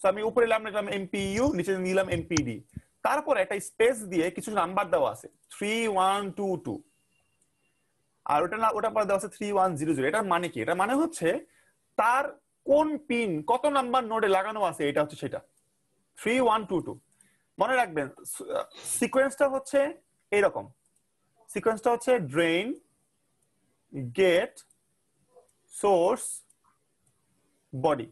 তো আমি উপরে লিখলাম এমপিইউ, নিচে নিলাম এমপিডি, তারপরে একটা স্পেস দিয়ে কিছু নাম্বার দেওয়া আছে 3122, আর ওটা পরে দেওয়া আছে 3100। এটার মানে কি? এটার মানে হচ্ছে তার কোন পিন কত নাম্বার নোডে লাগানো আছে, এটা হচ্ছে সেটা 3122। মনে রাখবেন সিকোয়েন্সটা হচ্ছে এরকম, সিকোয়েন্সটা হচ্ছে ড্রেন, গেট, সোর্স, বডি,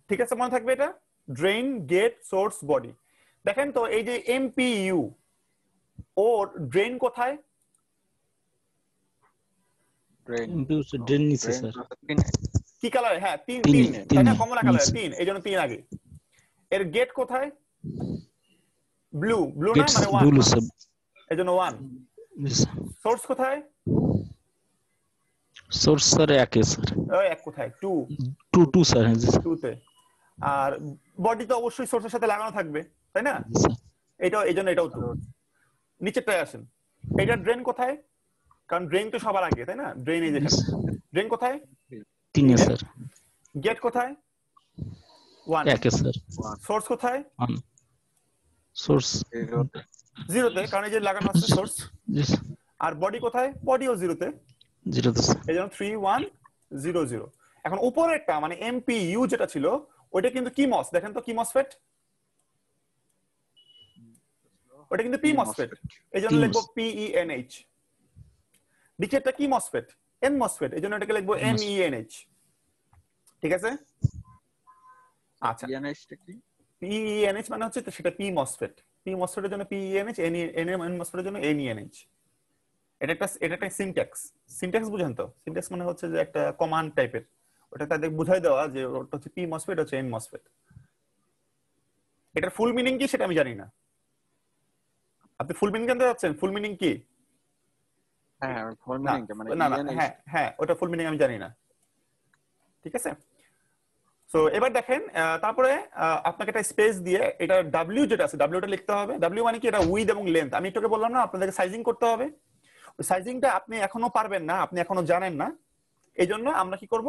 ঠিক আছে? মনে থাকবে এটা, ড্রেন, গেট, সোর্স, বডি। দেখেন তো এই যে এমপিইউ, ওর ড্রেন কোথায়? ড্রেন নিচে স্যার। কি কালার? হ্যাঁ তিন, তিন তাই না? কমলা কালার 3, এই জন্য 3 আগে। এর গেট কোথায়? ব্লু না, মানে 1, ব্লু স্যার, এই জন্য 1। সোর্স কোথায়? সোর্স স্যার 1 এ স্যার। ওই 1 কোথায়? 2 স্যার। হ্যাঁ জি স্যার। 2 তে। আর বডি তো অবশ্যই সোর্সের সাথে লাগানো থাকবে, তাই না? এটাও, এই জন্য এটাও 2। নিচেরটায় আসেন, এটা ড্রেন কোথায়? কারণ ড্রেন তো সবার আগে, তাই না? ড্রেন এই যেখানে, ড্রেন কোথায়? 3 এ স্যার। গেট কোথায়? 1 1 এ স্যার। সোর্স কোথায়? সোর্স 0 তে, কারণ এই যে লাগানো আছে সোর্স। আর বডি কোথায়? বডিও 0 তে, 0 তে স্যার। এই জন্য 3100। এখন উপরেরটা মানে এমপিইউ যেটা ছিল ওইটা কিন্তু কি মস, দেখেন তো কি মসফেট? ওটা কিন্তু পি মসফেট, এই জন্য লিখবো PENH। নিচেরটা কি মসফেট? এন মসফেট, এই জন্য এটাকে লিখবো MENH, ঠিক আছে? আচ্ছা, PENH মানে হচ্ছে সেটা পি মসফেট, পি মসফেটের জন্য PENH, এন মসফেটের জন্য NENH। এটা একটা সিনট্যাক্স বুঝেন তো? সিনট্যাক্স মানে হচ্ছে যে একটা কমান্ড টাইপের, ওটা তাদের বুঝাই দেওয়া যে ওটা হচ্ছে পি মসফেট, হচ্ছে এন মসফেট। এটার ফুল মিনিং কি সেটা আমি জানি না, আপনি ফুল মিনিং জানতে চাচ্ছেন? ফুল মিনিং কি? হ্যাঁ ফুল মিনিং মানে না, হ্যাঁ ওটা ফুল মিনিং আমি জানি না, ঠিক আছে? সো এবার দেখেন তারপরে আপনাকে একটা স্পেস দিয়ে এটা ডাব্লিউ যেটা আছে ডাব্লিউটা লিখতে হবে। ডাব্লিউ মানে কি? এটা উইথ এবং লেন্থ। আমি একটু বললাম না আপনাদেরকে সাইজিং করতে হবে, ওই সাইজিংটা আপনি এখনো পারবেন না, আপনি এখনো জানেন না। এই জন্য আমরা কি করব,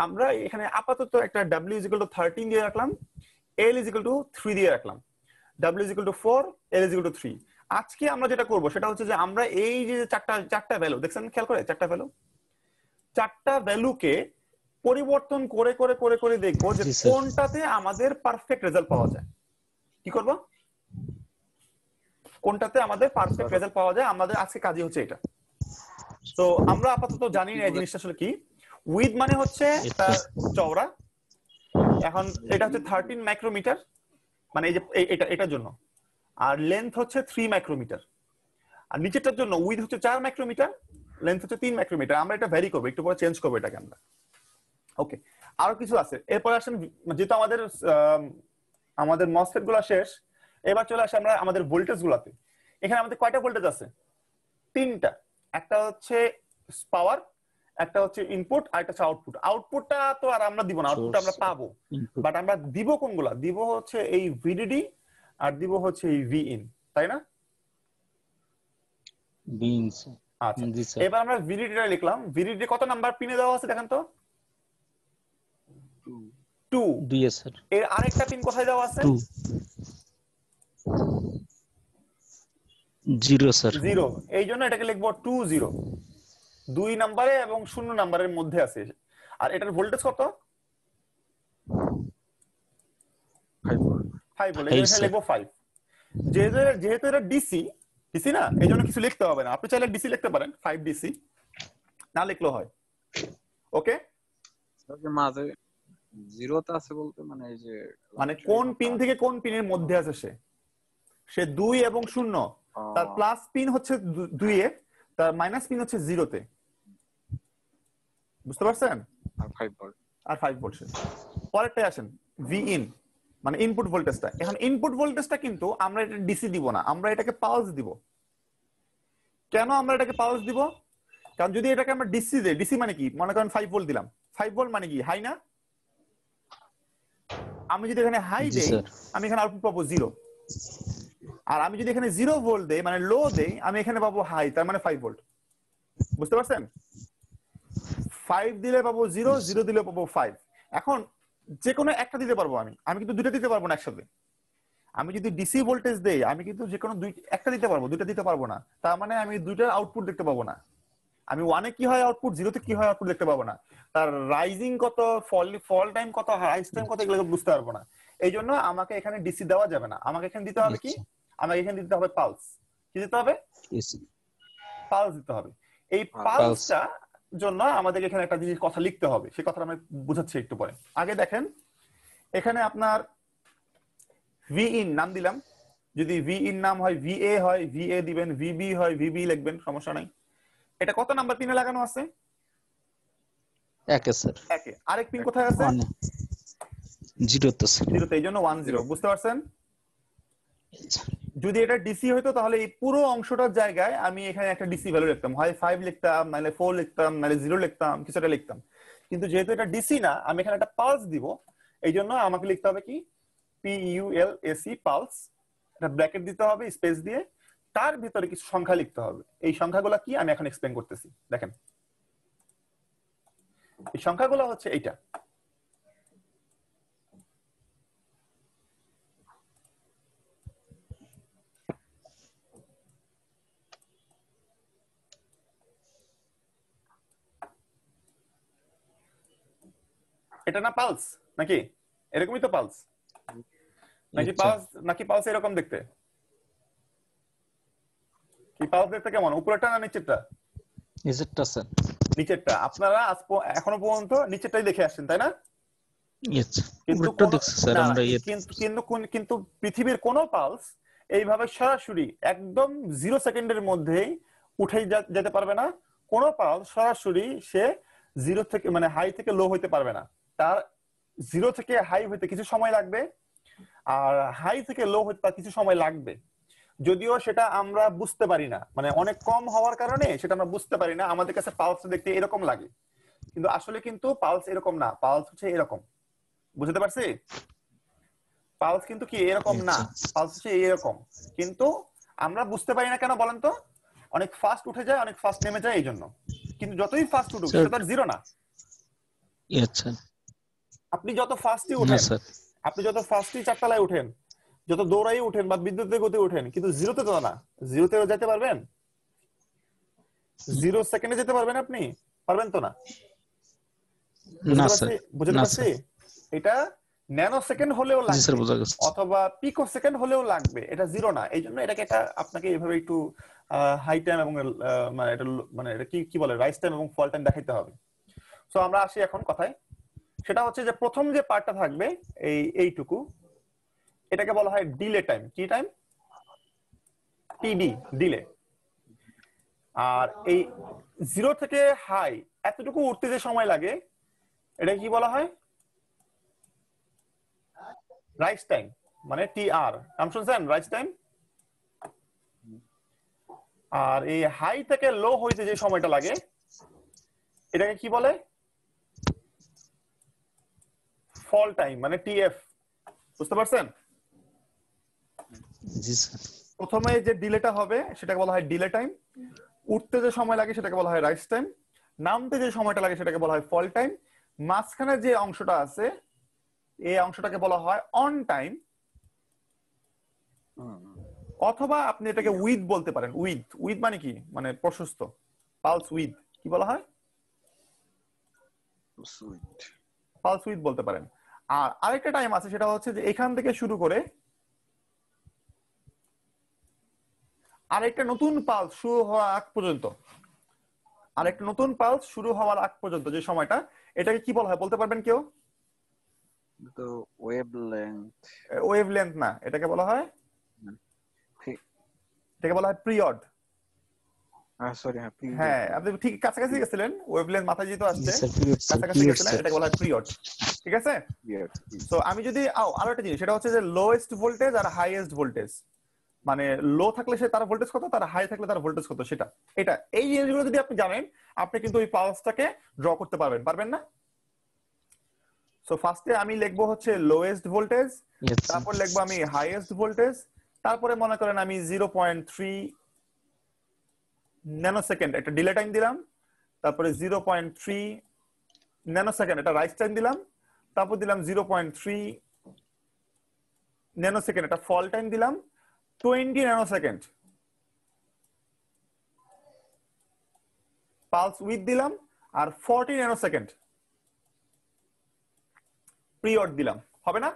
আমরা এখানে আপাতত একটা ডাব্লিউ ইজ ইকুয়াল টু 13 দিয়ে রাখলাম, এল ইজ ইকুয়াল টু 3 দিয়ে রাখলাম, W is equal to 4, L is equal to 3। আজকে আমরা যেটা করব সেটা হচ্ছে যে আমরা এই যে চারটা ভ্যালু দেখছেন, খেয়াল করে চারটা ভ্যালুকে পরিবর্তন করে করে করে করে দেখবো যে কোনটাতে আমাদের পারফেক্ট রেজাল্ট পাওয়া যায়। কি করব? কোনটাতে আমাদের পারফেক্ট রেজাল্ট পাওয়া যায়, আমাদের আজকে কাজই হচ্ছে এটা। তো আমরা আপাতত জানি না এই জিনিসটা আসলে কি। উইথ মানে হচ্ছে তার চওড়া, এখন এটা হচ্ছে 13 মাইক্রোমিটার, মানে এই যে এটার জন্য। আর লেন্থ হচ্ছে 3 মাইক্রোমিটার। আর নিচেরটার জন্য উইথ হচ্ছে 4 মাইক্রোমিটার, লেন্থ হচ্ছে 3 মাইক্রোমিটার। আমরা এটা ভ্যারি করবো, একটু পরে চেঞ্জ করবো এটাকে আমরা। ওকে, আরো কিছু আছে। এরপর আসেন, যেহেতু আমাদের মসফেট গুলা শেষ, এবার চলে আসে আমরা আমাদের ভোল্টেজ গুলাতে। এখানে আমাদের কয়টা ভোল্টেজ আছে? 3টা। একটা হচ্ছে পাওয়ার, একটা হচ্ছে ইনপুট, আর একটা হচ্ছে আউটপুট। আউটপুটটা তো আর আমরা দিব না, আউটপুট আমরা পাবো, বাট আমরা দিব কোনগুলা? দিব হচ্ছে এই ভিডিডি আর দিব হচ্ছে এই ভিইন, তাই না? আচ্ছা, এবার আমরা ভিডিডিটা লিখলাম। ভিডিডি কত নাম্বার পিনে দেওয়া আছে দেখেন তো? 2। এর আরেকটা পিন কোথায় দেওয়া আছে? 0 স্যার। 0, এই জন্য এটাকে লিখবো 20। 2 নম্বরে এবং 0 নম্বরের মধ্যে আছে। আর এটার ভোল্টেজ কত? 5 ভোল্ট, এই জন্য লিখবো 5। যেহেতু এটা ডিসি ডিসি না, এই জন্য কিছু লিখতে হবে না। আপনি চাইলে ডিসি লিখতে পারেন, 5 ডিসি না লিখলেও হয়। ওকে, মাঝে জিরোতে আছে বলতে মানে এই যে মানে কোন পিন থেকে কোন পিনের মধ্যে আছে সে 2 এবং 0, তার প্লাস পিন হচ্ছে 2 এ, তার মাইনাস পিন হচ্ছে 0 তে। বুঝতে পারছেন? আর 5 ভোল্ট। আর 5 ভোল্ট। পরেরটায় আসেন, ভি ইন মানে ইনপুট ভোল্টেজটা। এখন ইনপুট ভোল্টেজটা কিন্তু আমরা এটা ডিসি দিব না, আমরা এটাকে পালস দিব। কেন আমরা এটাকে পালস দিব? কারণ যদি এটাকে আমরা ডিসি দেই, ডিসি মানে কি, মনে করেন 5 ভোল্ট দিলাম, 5 ভোল্ট মানে কি হাই না? আমি যদি এখানে হাই দেই, আমি এখানে আউটপুট পাবো 0। আর আমি যদি এখানে 0 ভোল্ট দেই মানে লো দেই, আমি এখানে পাবো হাই, তার মানে 5 ভোল্ট। বুঝতে পারছেন? 5 দিলে পাবো 0, 0 দিলে পাবো 5। এখন যে কোনো একটা দিতে পারবো আমি কিন্তু দুটো দিতে পারবো না একসাথে। আমি যদি ডিসি ভোল্টেজ দেই, আমি কিন্তু যে কোনো একটা দিতে পারবো, দুটো দিতে পারবো না। তার মানে আমি দুইটার আউটপুট দেখতে পাবো না। আমি 1 এ কি হয় আউটপুট, 0 তে কি হয় আউটপুট দেখতে পাবো না। তার রাইজিং কত, ফল টাইম কত, রাইজ টাইম কত, এগুলো বুঝতে পারবো না। এই জন্য আমাকে এখানে ডিসি দেওয়া যাবে না। আমাকে এখানে দিতে হবে কি, আমাকে এখানে দিতে হবে পালস। কি দিতে হবে? পালস দিতে হবে। এই পালসটা জন্য আমাদের এখানে একটা জিনিস কথা লিখতে হবে, সেই কথাটা আমি বুঝাচ্ছি একটু পরে। আগে দেখেন, এখানে আপনার ভি ইন নাম দিলাম। যদি ভি ইন নাম হয়, ভিএ হয় ভিএ দিবেন, ভিবি হয় ভিবি লিখবেন, সমস্যা নাই। এটা কত নাম্বার পিনে লাগানো আছে? একে স্যার। একে। আরেক পিন কোথায় আছে? 0 তে স্যার। 0 তে, এই জন্য 10। বুঝতে পারছেন? যদি এটা ডিসি হইতো তাহলে এই পুরো অংশটার জায়গায় আমি এখানে একটা ডিসি ভ্যালু লিখতাম, হয় 5 লিখতাম, নাহলে 4 লিখতাম, নাহলে 0 লিখতাম, কিছুটা লিখতাম। কিন্তু যেহেতু এটা ডিসি না, আমি এখানে একটা পালস দিব। এই জন্য আমাকে লিখতে হবে কি, PULSE পালস। এটা ব্র্যাকেট দিতে হবে স্পেস দিয়ে, তার ভিতরে কিছু সংখ্যা লিখতে হবে। এই সংখ্যাগুলো কি আমি এখন এক্সপ্লেইন করতেছি। দেখেন, এই সংখ্যাগুলো হচ্ছে এইটা। এটা না পালস নাকি? এরকমই তো পালস নাকি? পালস এরকম দেখতে? কি পালস দেখতে কেমন, উপরেরটা না নিচেরটা? নিচেরটা স্যার। নিচেরটা। আপনারা এখনো পর্যন্ত নিচেরটাই দেখে আসছেন, তাই না? কিন্তু পৃথিবীর কোন পালস এইভাবে সরাসরি একদম 0 সেকেন্ডের মধ্যেই উঠে যেতে পারবে না। কোন পালস সরাসরি সে 0 থেকে মানে হাই থেকে লো হইতে পারবে না। তার 0 থেকে হাই হইতে কিছু সময় লাগবে, আর হাই থেকে লো হইতে তার কিছু সময় লাগবে। যদিও সেটা আমরা বুঝতে পারি না, মানে অনেক কম হওয়ার কারণে সেটা আমরা বুঝতে পারি না। আমাদের কাছে পালস দেখতে এরকম লাগে, কিন্তু আসলে কিন্তু পালস এরকম না। পালস হচ্ছে এরকম। বুঝতে পারছি? পালস কিন্তু কি এরকম না, পালস হচ্ছে এরকম। কিন্তু আমরা বুঝতে পারি না কেন বলেন তো? অনেক ফাস্ট উঠে যায়, অনেক ফাস্ট নেমে যায়, এই জন্য। কিন্তু যতই ফাস্ট উঠুক সেটা তো 0 না। আপনি যত ফাস্টই উঠেন, আপনি যত ফাস্টই 4 তলায় উঠেন, যত দৌড়াই উঠেন বা বিদ্যুতের গতি উঠেন, কিন্তু 0 তে তো না। 0 তে যেতে পারবেন? 0 সেকেন্ডে যেতে পারবেন আপনি? পারবেন তো না। বুঝতে পারছি? এটা ন্যানো সেকেন্ড হলেও লাগবে অথবা পিকো সেকেন্ড হলেও লাগবে, এটা 0 না। এই জন্য এটাকে আপনাকে এইভাবে একটু হাই টাইম এবং মানে এটা মানে এটা কি বলে, রাইজ টাইম এবং ফল টাইম দেখাইতে হবে। সো আমরা আসি এখন কথায়। সেটা হচ্ছে যে প্রথম যে পার্টটা থাকবে এইটুকু, এটাকে বলা হয় ডিলে টাইম। কি টাইম? টিডি, ডিলে। আর এই 0 থেকে হাই এতটুকু উঠতে যে সময় লাগে, এটা কি বলা হয়? রাইজ টাইম, মানে টিআর। নাম শুনছেন রাইজ টাইম? আর এই হাই থেকে লো হইতে যে সময়টা লাগে, এটাকে কি বলে? ফল টাইম, মানে টিএফ। বুঝতে পারছেন? প্রথমে যে ডিলেটা হবে সেটাকে বলা হয় ডিলে টাইম। উঠতে যে সময় লাগে সেটাকে বলা হয় রাইজ টাইম। নামতে যে সময়টা লাগে সেটাকে বলা হয় ফল টাইম। মাঝখানে যে অংশটা আছে এই অংশটাকে বলা হয় অন টাইম, অথবা আপনি এটাকে উইথ বলতে পারেন। উইথ মানে কি, মানে প্রশস্ত। পালস উইথ কি বলা হয়? পালস উইথ বলতে পারেন। আর আরেকটা টাইম আছে, সেটা হচ্ছে যে এখান থেকে শুরু করে আরেকটা নতুন পালস শুরু হওয়ার আগ পর্যন্ত, আরেকটা নতুন পালস শুরু হওয়ার আগ পর্যন্ত যে সময়টা, এটাকে কি বলা হয় বলতে পারবেন কেউ? তো ওয়েভলেংথ। ওয়েভলেন্থ না, এটাকে বলা হয়, এটাকে বলা হয় পিরিয়ড। সরি, হ্যাঁ হ্যাঁ, আপনি ঠিক কাছাকাছি গেছিলেন, ওয়েভলেন্থ মাথায় যেহেতু আসছে, স্যার পিরিয়ড স্যার, কাছাকাছি পিরিয়ড গেছিলেন, স্যার। এটাকে বলা হয় পিরিয়ড। ঠিক আছে? সো আমি যদি আরো একটা জিনিস, সেটা হচ্ছে যে লোয়েস্ট ভোল্টেজ আর হাইয়েস্ট ভোল্টেজ, মানে লো থাকলে সে তার ভোল্টেজ কত, তার হাই থাকলে তার ভোল্টেজ কত, সেটা এটা এই জিনিসগুলো যদি আপনি জানেন, আপনি কিন্তু ওই পালসটাকে ড্র করতে পারবেন, পারবেন না? সো ফার্স্টে আমি লিখবো হচ্ছে লোয়েস্ট ভোল্টেজ, Yes, sir. তারপর লিখবো আমি হাইয়েস্ট ভোল্টেজ, তারপরে মনে করেন আমি 0.3 ন্যানো সেকেন্ড একটা ডিলে টাইম দিলাম, তারপরে 0.3 ন্যানো সেকেন্ড একটা রাইজ টাইম দিলাম, তারপর দিলাম 0.3 ন্যানো সেকেন্ড একটা ফল টাইম দিলাম, 20 ন্যানো সেকেন্ড পালস উইথ দিলাম, আর 40 ন্যানো সেকেন্ড পিরিয়ড দিলাম। হবে না?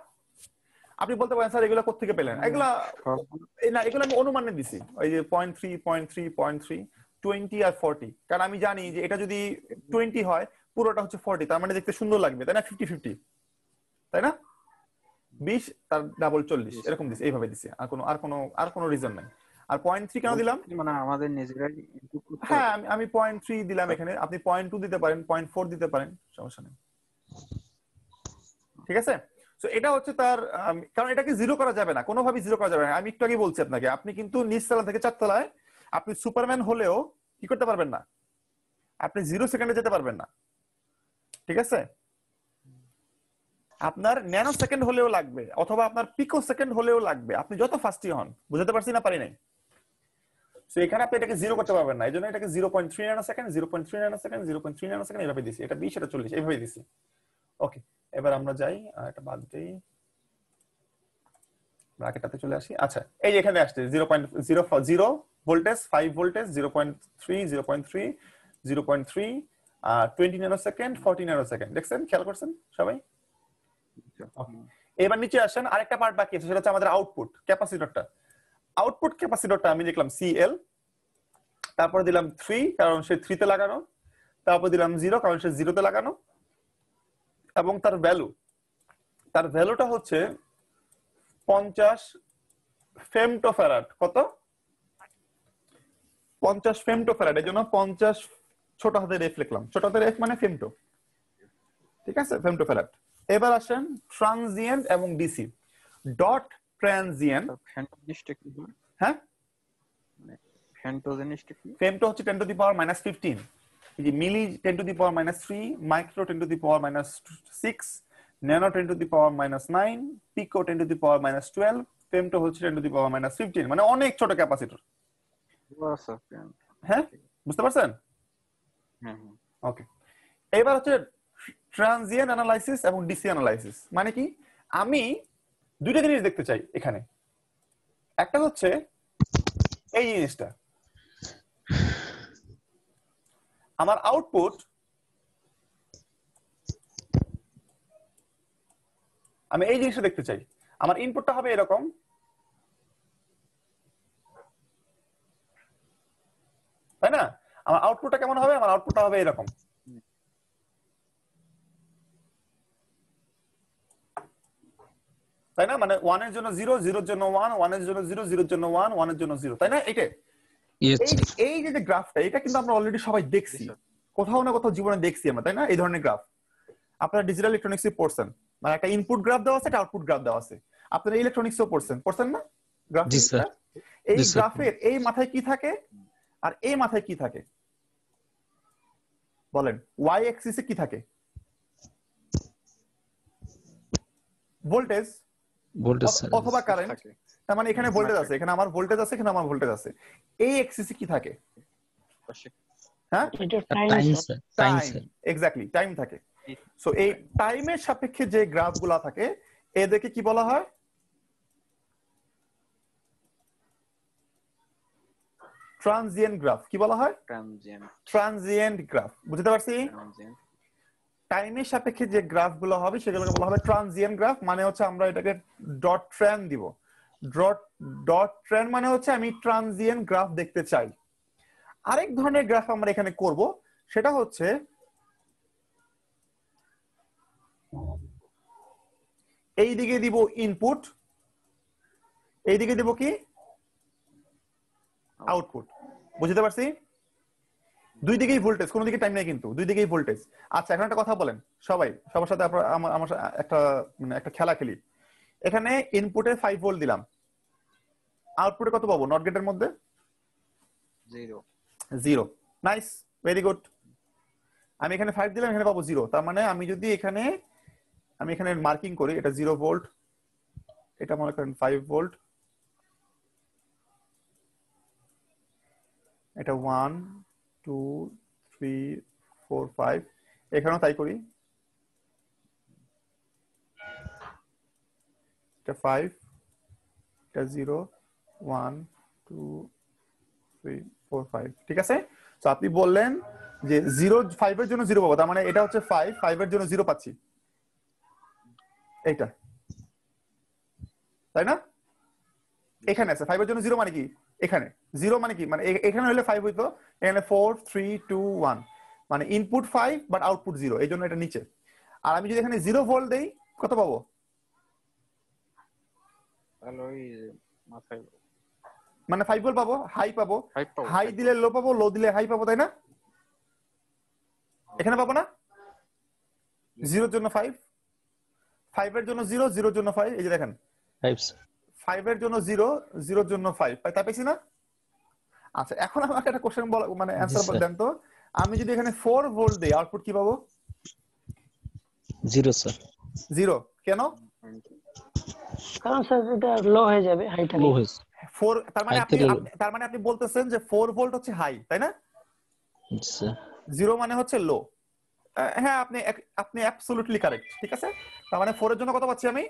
আপনি বলতে পারেন স্যার এগুলো কোত্থেকে পেলেন? এগুলা না, এগুলো আমি অনুমানে দিছি, ওই যে 0.3 0.3 0.3 20 আর 40, কারণ আমি জানি যে এটা যদি 20 হয় পুরোটা হচ্ছে 40, তার মানে দেখতে সুন্দর লাগবে, তাই না? 50-50, তাই না? 20 তার ডাবল 40, এরকম দিছি, এইভাবে দিছি, আর কোনো রিজন নাই। আর 0.3 কেন দিলাম? মানে আমাদের নিজেরাই ইনপুট করতে হ্যাঁ, হবে। আমি 0.3 দিলাম এখানে, আপনি 0.2 দিতে পারেন, 0.4 দিতে পারেন, সমস্যা নেই। ঠিক আছে? সো এটা হচ্ছে তার, কারণ এটাকে জিরো করা যাবে না, কোনোভাবেই জিরো করা যাবে না। আমি একটু আগে বলছি আপনাকে, আপনি কিন্তু নিচতলা থেকে চারতলায় আপনি সুপারম্যান হলেও কি করতে পারবেন না, আপনি 0 সেকেন্ডে যেতে পারবেন না। ঠিক আছে? আপনার ন্যানো সেকেন্ড হলেও লাগবে, অথবা আপনার পিকো সেকেন্ড হলেও লাগবে, আপনি যত ফাস্টই হন। বুঝতে পারছি না, পারি নাই? সো এখানে আপনি এটাকে জিরো করতে পারবেন না, এই জন্য এটাকে 0.3 nano second, 0.3 nano second, 0.3 nano second এভাবে দিছি। এটা 20, এটা 40, এইভাবে দিছি। ওকে, এবার আমরা যাই, এটা বাদ দেই, ব্র্যাকেটটাতে চলে আসি। আচ্ছা, এই যে এখানে আসছে 0.0 voltage, 5 voltage, 0.3 0.3 0.3 20 nano second, 40 nano second. দেখছেন, খেয়াল করছেন সবাই? এবার নিচে আসেন, আরেকটা পার্ট বাকি আছে, সেটা হচ্ছে আমাদের আউটপুট ক্যাপাসিটরটা। আউটপুট ক্যাপাসিটরটা আমি লিখলাম CL, তারপর দিলাম 3 কারণ সে 3 তে লাগানো, তারপর দিলাম 0 কারণ সে 0 তে লাগানো, এবং তার ভ্যালুটা হচ্ছে 50 ফেমটোফ্যারাড। কত? 50 ফেমটোফ্যারাড। এর জন্য 50 ছোট হাতের এফ লিখলাম, ছোট হাতের এফ মানে ফেমটো। ঠিক আছে, ফেমটোফ্যারাড। এবার আসেন ট্রানজিয়েন্ট এবং ডিসি। ডট ট্রানজিয়েন্ট, ফ্যান্টো জিনিসটা কি? হ্যাঁ, ফ্যান্টো জিনিসটা কি? ফেমটো হচ্ছে 10 টু দি পাওয়ার -15, এই যে milli 10 to the power -3, micro 10 to the power -6, nano 10 to the power -9, pico 10 to the power -12, femto হচ্ছে 10 টু দি পাওয়ার -15, মানে অনেক ছোট ক্যাপাসিটর। হ্যাঁ, বুঝতে পারছেন? ওকে, এবার হচ্ছে ট্রানজিয়েন্ট অ্যানালাইসিস এবং ডিসি অ্যানালাইসিস। মানে কি, আমি দুইটা জিনিস দেখতে চাই এখানে। একটা হচ্ছে এই জিনিসটা, আমার আউটপুট, আমি এই জিনিসটা দেখতে চাই। আমার ইনপুটটা হবে এরকম, তাই না? আমার আউটপুটটা কেমন হবে? আমার আউটপুটটা হবে এরকম। তাই না? মানে 1 এর জন্য 0, 0 এর জন্য 1, 1 এর জন্য 0, 0 এর জন্য 1, 1 এর জন্য 0, তাই না? এটা এই যে গ্রাফটা, এটা কিন্তু আমরা অলরেডি সবাই দেখছি, কোথাও না কোথাও জীবনে দেখছি আমরা, তাই না? এই ধরনের গ্রাফ আপনারা ডিজিটাল ইলেকট্রনিক্সে পড়ছেন, মানে একটা ইনপুট গ্রাফ দেওয়া আছে, একটা আউটপুট গ্রাফ দেওয়া আছে। আপনারা ইলেকট্রনিক্সেও পড়ছেন না গ্রাফিক্সটা? এই গ্রাফের এই মাথায় কি থাকে আর এই মাথায় কি থাকে বলেন? ওয়াই অ্যাক্সিসে কি থাকে? ভোল্টেজ অথবা কারেন্ট। তার মানে এখানে ভোল্টেজ আছে, এখানে আমার ভোল্টেজ আছে, এখানে আমার ভোল্টেজ আছে। এই অ্যাক্সিসে কি থাকে? হ্যাঁ, টাইম। এক্স্যাক্টলি, টাইম থাকে। সো এই টাইমের সাপেক্ষে যে গ্রাফগুলা থাকে, এদেরকে কি বলা হয়? Transient graph. কি বলা হয়? Transient graph. বুঝতে পারছি? টাইমের সাপেক্ষে যে গ্রাফগুলো হবে সেগুলোকে বলা হবে ট্রানজিয়েন্ট গ্রাফ। মানে হচ্ছে আমরা এটাকে ডট ট্রান দিব, ডট ট্রেন্ড মানে হচ্ছে আমি ট্রানজিয়েন্ট গ্রাফ দেখতে চাই। আরেক ধরনের গ্রাফ আমরা এখানে করব, সেটা হচ্ছে এই দিকে দিব ইনপুট, এই দিকে দিব কি আউটপুট। বুঝতে পারছি? দুই দিকেই ভোল্টেজ, কোনো দিকে টাইম নেই কিন্তু, দুই দিকেই ভোল্টেজ। আচ্ছা এখন একটা কথা বলেন সবাই, সবার সাথে আপনারা আমার একটা একটা খেলা খেলি। এখানে ইনপুটে 5 ভোল্ট দিলাম, আউটপুটে কত পাবো নট গেটের মধ্যে? 0। Nice, very good. আমি এখানে 5 দিলাম, এখানে পাবো 0। তার মানে আমি যদি এখানে মার্কিং করি, এটা 0 ভোল্ট, এটা মনে করেন 5 ভোল্ট, এটা 1 2 3 4 5, এখানেও তাই করি, এটা 5, এটা 0 1 2 3 4 5। ঠিক আছে? তো আপনি বললেন যে 0 5 এর জন্য 0 পাবো, তার মানে এটা হচ্ছে 5 এর জন্য 0 পাচ্ছি, এইটা, তাই না? এখানে আছে 5 এর জন্য 0 মানে কি, এখানে 0 মানে কি, মানে এখানে হলে 5 হইতো, এখানে 4 3 2 1, মানে ইনপুট 5 বাট আউটপুট 0, এই জন্য এটা নিচে। আর আমি যদি এখানে 0 ভোল্ট দেই কত পাবো? মানে 5 ভোল্ট পাবো, হাই পাবো, হাই দিলে লো পাবো, লো দিলে হাই পাবো, তাই না? এখানে পাবো না? 0 এর জন্য 5, 5 এর জন্য 0, 0 এর জন্য 5, এই যে দেখেন 5 এর জন্য 0, 0 এর জন্য 5, তাই পেয়েছি না? আচ্ছা এখন আমাকে একটা কোশ্চেন বলা, মানে অ্যানসার দেন তো, আমি যদি এখানে 4 ভোল্ট দেই আউটপুট কি পাবো? 0 স্যার। 0 কেন? কারণ স্যার এটা লো হয়ে যাবে, হাইটা লো হয়েছে 4, তার মানে আপনি বলতেছেন যে 4 ভোল্ট হচ্ছে হাই, তাই না? আচ্ছা 0 মানে হচ্ছে লো। হ্যাঁ আপনি অ্যাবসলিউটলি কারেক্ট। ঠিক আছে, তার মানে 4 এর জন্য কত পাচ্ছি আমি?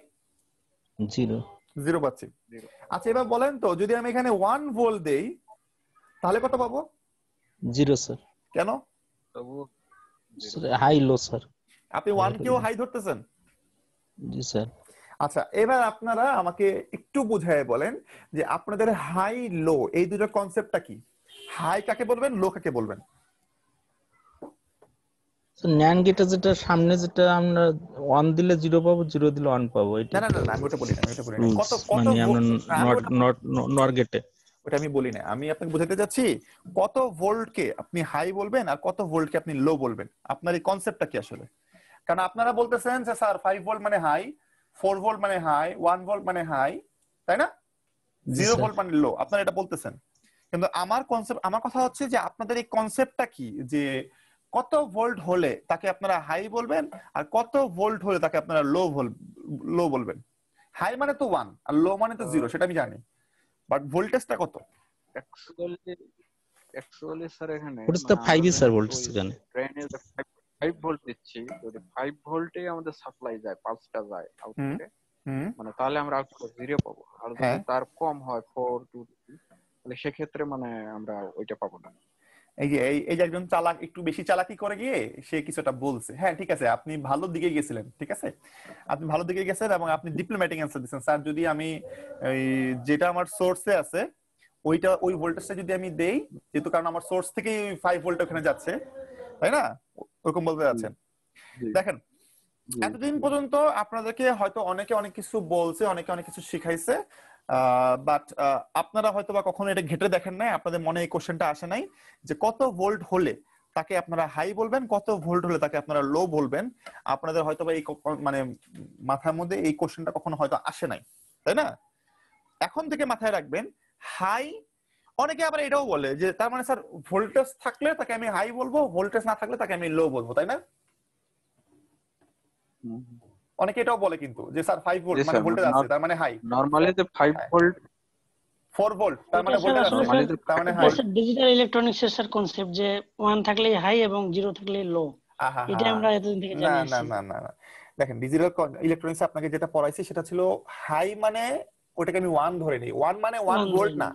0 পাচ্ছি। আচ্ছা এবার বলেন তো, যদি আমি এখানে 1 ভোল্ট দেই তাহলে কত পাবো? 0 স্যার। কেন? High low sir. আপনি 1 কেও হাই ধরতেছেন? জি স্যার। আচ্ছা এবার আপনারা আমাকে একটু বুঝায় বলেন যে আপনাদের হাই লো এই দুটো কনসেপ্টটা কি? হাই কাকে বলবেন, লো কাকে বলবেন? ন্যান্ড গেটে যেটা সামনে, যেটা আমরা 1 দিলে 0 পাবো, 0 দিলে 1 পাবো, এটা না আমি ওটা বলি না, কত মানে আমরা নট গেটে ওটা আমি বলি না, আমি আপনাকে বোঝাতে যাচ্ছি কত ভোল্টকে আপনি হাই বলবেন আর কত ভোল্টকে আপনি লো বলবেন, আপনার এই কনসেপ্টটা কি আসলে? কারণ আপনারা বলতেছেন যে স্যার 5 ভোল্ট মানে হাই, 4 ভোল্ট মানে হাই, 1 ভোল্ট মানে হাই, তাই না? 0 ভোল্ট মানে লো, আপনারা এটা বলতেছেন। কিন্তু আমার কথা হচ্ছে যে আপনাদের এই কনসেপ্টটা কি, যে কত ভোল্ট হলে তাকে আপনারা হাই বলবেন আর কত ভোল্ট হলে তাকে আপনারা লো বলবেন? হাই মানে তো 1 আর লো মানে তো 0, সেটা আমি জানি, বাট ভোল্টেজটা কত? অ্যাকচুয়ালি স্যার এখানে ওটা 5 স্যার ভোল্টেজ এখানে ড্রেনের 5 ভোল্ট দিচ্ছি, যদি 5 ভোল্টে আমাদের সাপ্লাই যায়, পালসটা যায় আউটপুটে, মানে তাহলে আমরা আউটপুট 0 পাবো। আর যদি তার কম হয় 4 2 তাহলে সেক্ষেত্রে মানে আমরা ওইটা পাবো না। এই যে একজন চালাক একটু বেশি চালাকি করে গিয়ে সে কিছুটা বলছে। হ্যাঁ ঠিক আছে, আপনি ভালো দিকে গেছিলেন, ঠিক আছে, আপনি ভালো দিকে গেছেন এবং আপনি ডিপ্লোম্যাটিক অ্যান্সার দিচ্ছেন। স্যার যদি আমি যেটা আমার সোর্সে আছে ওই ভোল্টেজটা যদি আমি দেই, যেহেতু কারণ আমার সোর্স থেকেই 5 ভোল্ট ওখানে যাচ্ছে, তাই না? ওরকম বলতে যাচ্ছেন। দেখেন এতদিন পর্যন্ত আপনাদেরকে হয়তো অনেকে অনেক কিছু বলছে, অনেকে অনেক কিছু শিখাইছে, বাট আপনারা হয়তো বা কখনো এটা ঘেটে দেখেন নাই, আপনাদের মনে এই কোশ্চেনটা আসে নাই যে কত ভোল্ট হলে তাকে আপনারা হাই বলবেন, কত ভোল্ট হলে তাকে আপনারা লো বলবেন। আপনাদের হয়তো বা এই মানে মাথার মধ্যে এই কোশ্চেনটা কখনো হয়তো আসে নাই, তাই না? এখন থেকে মাথায় রাখবেন হাই। অনেকে আবার এটাও বলে যে তার মানে স্যার ভোল্টেজ থাকলে তাকে আমি হাই বলবো, ভোল্টেজ না থাকলে তাকে আমি লো বলবো, তাই না? অনেকে এটাও বলে কিন্তু যে স্যার 5 ভোল্ট মানে ভোল্টেজ আছে তার মানে হাই, নরমালি যে 5 ভোল্ট 4 ভোল্ট তার মানে ভোল্টেজ আছে তার মানে হাই। ডিজিটাল ইলেকট্রনিক্স এর স্যার কনসেপ্ট যে 1 থাকলে হাই এবং 0 থাকলে লো, এটা আমরা এতদিন থেকে জানি। না দেখেন ডিজিটাল ইলেকট্রনিক্স আপনাকে যেটা পড়াইছে সেটা ছিল হাই মানে ওটাকে আমি 1 ধরে নিই, 1 মানে 1 ভোল্ট না,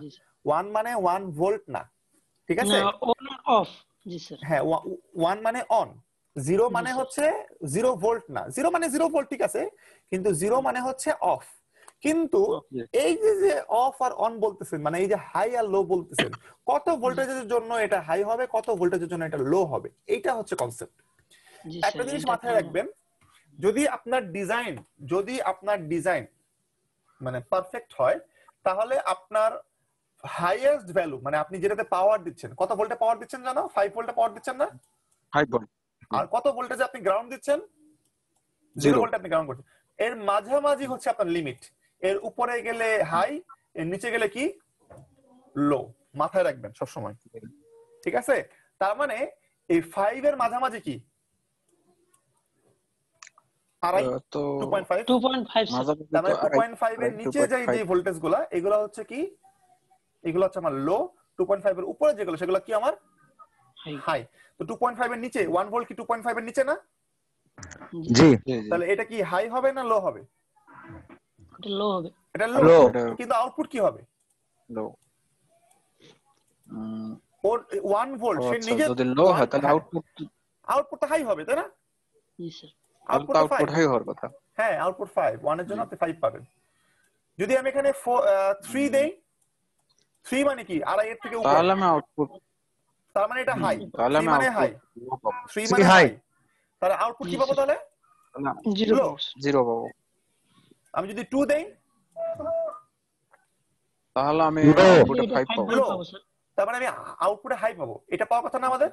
1 মানে 1 ভোল্ট না, ঠিক আছে? না অন অফ, জি স্যার। হ্যাঁ 1 মানে অন, 0 মানে হচ্ছে 0 ভোল্ট না, 0 মানে 0 ভোল্ট, ঠিক আছে, কিন্তু 0 মানে হচ্ছে অফ। কিন্তু এই যে অফ আর অন বলতেছেন, মানে এই যে হাই আর লো বলতেছেন, কত ভোল্টেজের জন্য এটা হাই হবে, কত ভোল্টেজের জন্য এটা লো হবে, এইটা হচ্ছে কনসেপ্ট। একটা জিনিস মাথায় রাখবেন, যদি আপনার ডিজাইন মানে পারফেক্ট হয়, তাহলে আপনার হাইয়েস্ট ভ্যালু, মানে আপনি যেটাতে পাওয়ার দিচ্ছেন, কত ভোল্টে পাওয়ার দিচ্ছেন জানো? 5 ভোল্টে পাওয়ার দিচ্ছেন না? 5 ভোল্ট। আর কত ভোল্টেজে আপনি গ্রাউন্ড দিচ্ছেন? 0 ভোল্টে আপনি গ্রাউন্ড করছেন। এর মাঝামাঝি হচ্ছে আপনার লিমিট। এর উপরে গেলে হাই, এর নিচে গেলে কি? লো। মাথায় রাখবেন সব সময়, ঠিক আছে? তার মানে এই 5 এর মাঝামাঝি কি? আড়াই, 2.5। 2.5 এর নিচে যে ভোল্টেজ গুলা, এগুলা হচ্ছে কি? এগুলো হচ্ছে আমার লো। 2.5 এর উপরে যেগুলো, সেগুলো কি আমার হাই। তো 2.5 এর নিচে 1 ভোল্ট কি 2.5 এর নিচে না? জি। তাহলে এটা কি হাই হবে না লো হবে? এটা লো হবে। এটা লো। কিন্তু আউটপুট কি হবে? লো। ওর 1 ভোল্ট সে নিজে যদি লো হয় তাহলে আউটপুটটা হাই হবে, তাই না? জি স্যার। আউটপুট হাই হওয়ার কথা। হ্যাঁ, আউটপুট 5, 1 এর জন্য আপনি 5 পাবেন। যদি আমি এখানে 3 দেই, 3 মানে কি? আড়াই এর থেকে উপরে, তাহলে আমি আউটপুট, তার মানে এটা হাই। তাহলে আমি মানে হাই, 3 মানে হাই। তাহলে আউটপুট কি পাবো তাহলে? 0 পাবো। আমি যদি 2 দেই, তাহলে আমি আউটপুটে 5 পাবো। তার মানে আমি আউটপুটে হাই পাবো। এটা পাওয়ার কথা না আমাদের?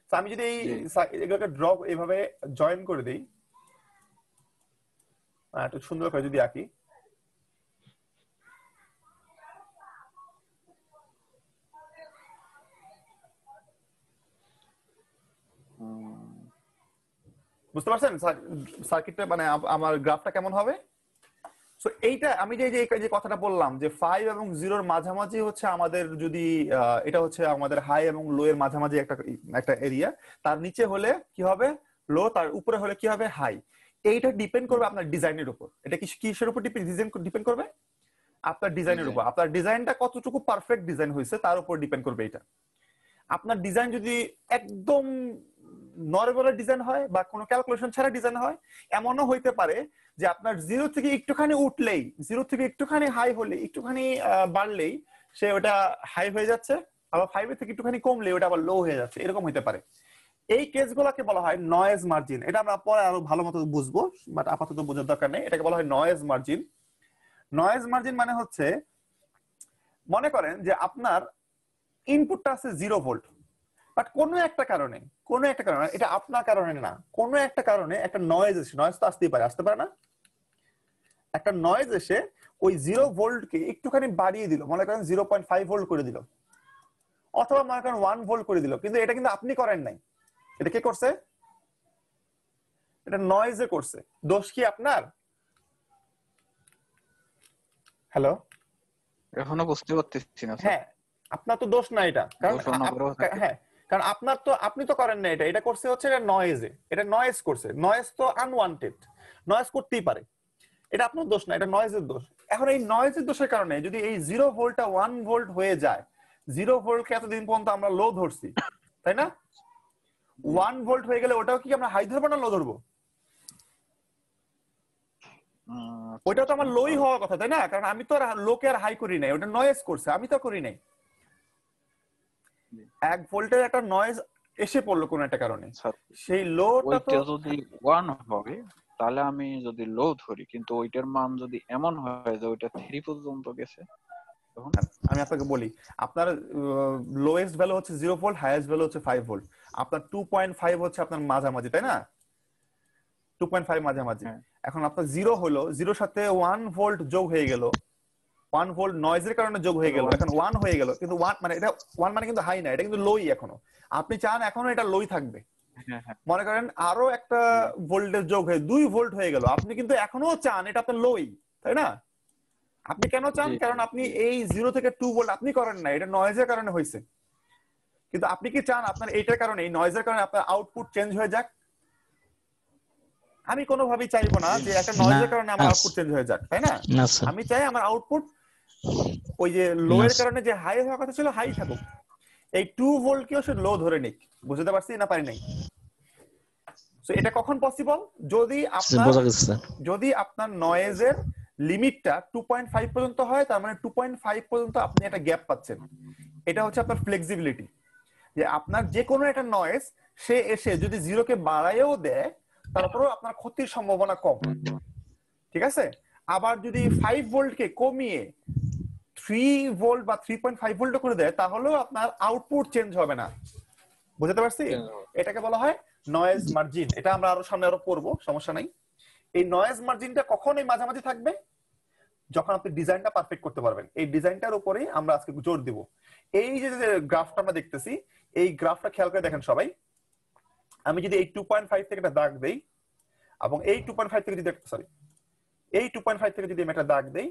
তো আমি যদি এগুলোকে ড্রপ এইভাবে জয়েন করে দেই, একটু সুন্দর করে যদি আঁকি, বুঝতে পারছেন সার্কিটটা, মানে আমার গ্রাফটা কেমন হবে? সো এইটা আমি যে কথাটা বললাম যে 5 এবং 0 এর মাঝামাঝি হচ্ছে আমাদের, যদি এটা হচ্ছে আমাদের হাই এবং লো এর মাঝামাঝি একটা এরিয়া। তার নিচে হলে কি হবে? লো। তার উপরে হলে কি হবে? হাই। এইটা ডিপেন্ড করবে আপনার ডিজাইনের উপর। এটা কিসের উপর ডিপেন্ড করবে? আপনার ডিজাইনের উপর। আপনার ডিজাইনটা কতটুকু পারফেক্ট ডিজাইন হয়েছে তার উপর ডিপেন্ড করবে এটা। আপনার ডিজাইন যদি একদম নরমাল ডিজাইন হয় বা কোনো ক্যালকুলেশন ছাড়া ডিজাইন হয়, এমনও হইতে পারে যে আপনার 0 থেকে একটুখানি উঠলেই, 0 থেকে একটুখানি হাই হলে, একটুখানি বাড়লেই সে ওটা হাই হয়ে যাচ্ছে, আবার 5 এর থেকে একটুখানি কমলে ওটা আবার লো হয়ে যাচ্ছে, এরকম হতে পারে। এই কেসগুলোকে বলা হয় নয়েজ মার্জিন। এটা আমরা পরে আরো ভালো মতো বুঝবো, বাট আপাতত বোঝার দরকার নেই। এটাকে বলা হয় নয়েজ মার্জিন। নয়েজ মার্জিন মানে হচ্ছে, মনে করেন যে আপনার ইনপুটটা আছে 0 ভোল্ট, বাট কোনো একটা কারণে, এটা আপনার কারণে না, কোনো একটা কারণে একটা নয়েজ এসে, নয়েজ তো আসতেই পারে, আসতে পারে না? একটা নয়েজ এসে ওই 0 ভোল্টকে একটুখানি বাড়িয়ে দিল, মনে করেন 0.5 ভোল্ট করে দিল, অথবা মনে করেন 1 ভোল্ট করে দিল। কিন্তু এটা কিন্তু আপনি করেন নাই, এটা কে করছে? এটা নয়েজে করছে। দোষ কি আপনার? হ্যালো, এখনো বুঝতে পারতেছি না। হ্যাঁ, আপনার তো দোষ না এটা, কারণ হ্যাঁ, কারণ আপনার তো, আপনি তো করেন না এটা, এটা করছে হচ্ছে এটা নয়েজে, এটা নয়েজ করছে। নয়েজ তো আনওয়ান্টেড, নয়েজ করতেই পারে, এটা আপনার দোষ না, এটা নয়েজের দোষ। এখন এই নয়েজের দোষের কারণে যদি এই 0 ভোল্টটা 1 ভোল্ট হয়ে যায়, 0 ভোল্টকে এতদিন পর্যন্ত আমরা লো ধরছি, তাই না? 1 ভোল্ট হয়ে গেলে ওটাও কি আমরা হাই ধরবো না লো ধরবো? ওইটা তো আমার লোই হওয়ার কথা, তাই না? কারণ আমি তো লোকে আর হাই করি নাই, ওটা নয়েজ করছে, আমি তো করি নাই। 1 ভোল্টের একটা নয়েজ এসে পড়লো কোন একটা কারণে, সেই লোটা তো যদি 1 হবে, তাহলে আমি যদি লো ধরি, কিন্তু ওইটার মান যদি এমন হয় যে ওইটা 3 পর্যন্ত গেছে, তখন আমি আপনাকে বলি, আপনার লোয়েস্ট ভ্যালু হচ্ছে 0 ভোল্ট, হাইয়েস্ট ভ্যালু হচ্ছে 5 ভোল্ট, আপনার 2.5 হচ্ছে আপনার মাঝামাঝি, তাই না? 2.5 মাঝামাঝি। এখন আপনার 0 হলো, 0 সাথে 1 ভোল্ট যোগ হয়ে গেল, 1 ভোল্ট নয়েজের কারণে যোগ হয়ে গেল, এখন 1 হয়ে গেল। কিন্তু 1 মানে এটা 1 মানে কিন্তু হাই না, এটা কিন্তু লোই এখনো। আপনি চান এখনো এটা লোই থাকবে, মনে করেন আরো একটা ভোল্টেজ যোগ হয়ে 2 ভোল্ট হয়ে গেল, আপনি কিন্তু এখনো চান এটা আপনার লোই, তাই না? আপনি কেন চান? কারণ আপনি এই 0 থেকে 2 ভোল্ট আপনি করেন না, এটা নয়েজের কারণে হয়েছে। কিন্তু আপনি কি চান আপনার এইটার কারণে, এই নয়েজের কারণে আপনার আউটপুট চেঞ্জ হয়ে যাক? আমি কোনোভাবেই চাইবো না যে একটা নয়েজের কারণে আমার আউটপুট চেঞ্জ হয়ে যাক, তাই না? আমি চাই আমার আউটপুট ওই যে লো এর কারণে যে হাই হওয়ার কথা ছিল হাই থাকুক, এই 2 ভোল্ট কেও সে লো ধরে নিক। বুঝতে পারছি না পারি নাই? সো এটা কখন পসিবল? যদি আপনার নয়েজের লিমিটটা 2.5 পর্যন্ত হয়, তার মানে 2.5 পর্যন্ত আপনি একটা গ্যাপ পাচ্ছেন। এটা হচ্ছে আপনার ফ্লেক্সিবিলিটি, যে আপনার যে কোনো একটা নয়েজ সে এসে যদি 0 কে বাড়ায়ও দেয় তারপরেও আপনার ক্ষতির সম্ভাবনা কম, ঠিক আছে? আবার যদি 5 ভোল্টকে কমিয়ে 3 ভোল্ট বা 3.5 ভোল্ট করে দেয় তাহলেও আপনার আউটপুট চেঞ্জ হবে না। বুঝতে পারছি? এটাকে বলা হয় নয়েজ মার্জিন। এটা আমরা আরো সামনে আরো পড়বো, সমস্যা নাই। এই নয়েজ মার্জিনটা কখন এই মাঝামাঝি থাকবে? যখন আপনি ডিজাইনটা পারফেক্ট করতে পারবেন। এই ডিজাইনটার উপরেই আমরা আজকে জোর দিব। এই যে গ্রাফটা আমরা দেখতেছি, এই গ্রাফটা খেয়াল করে দেখেন সবাই। আমি যদি এই 2.5 থেকে একটা দাগ দেই এবং এই 2.5 থেকে যদি এই 2.5 থেকে যদি আমি একটা দাগ দেই,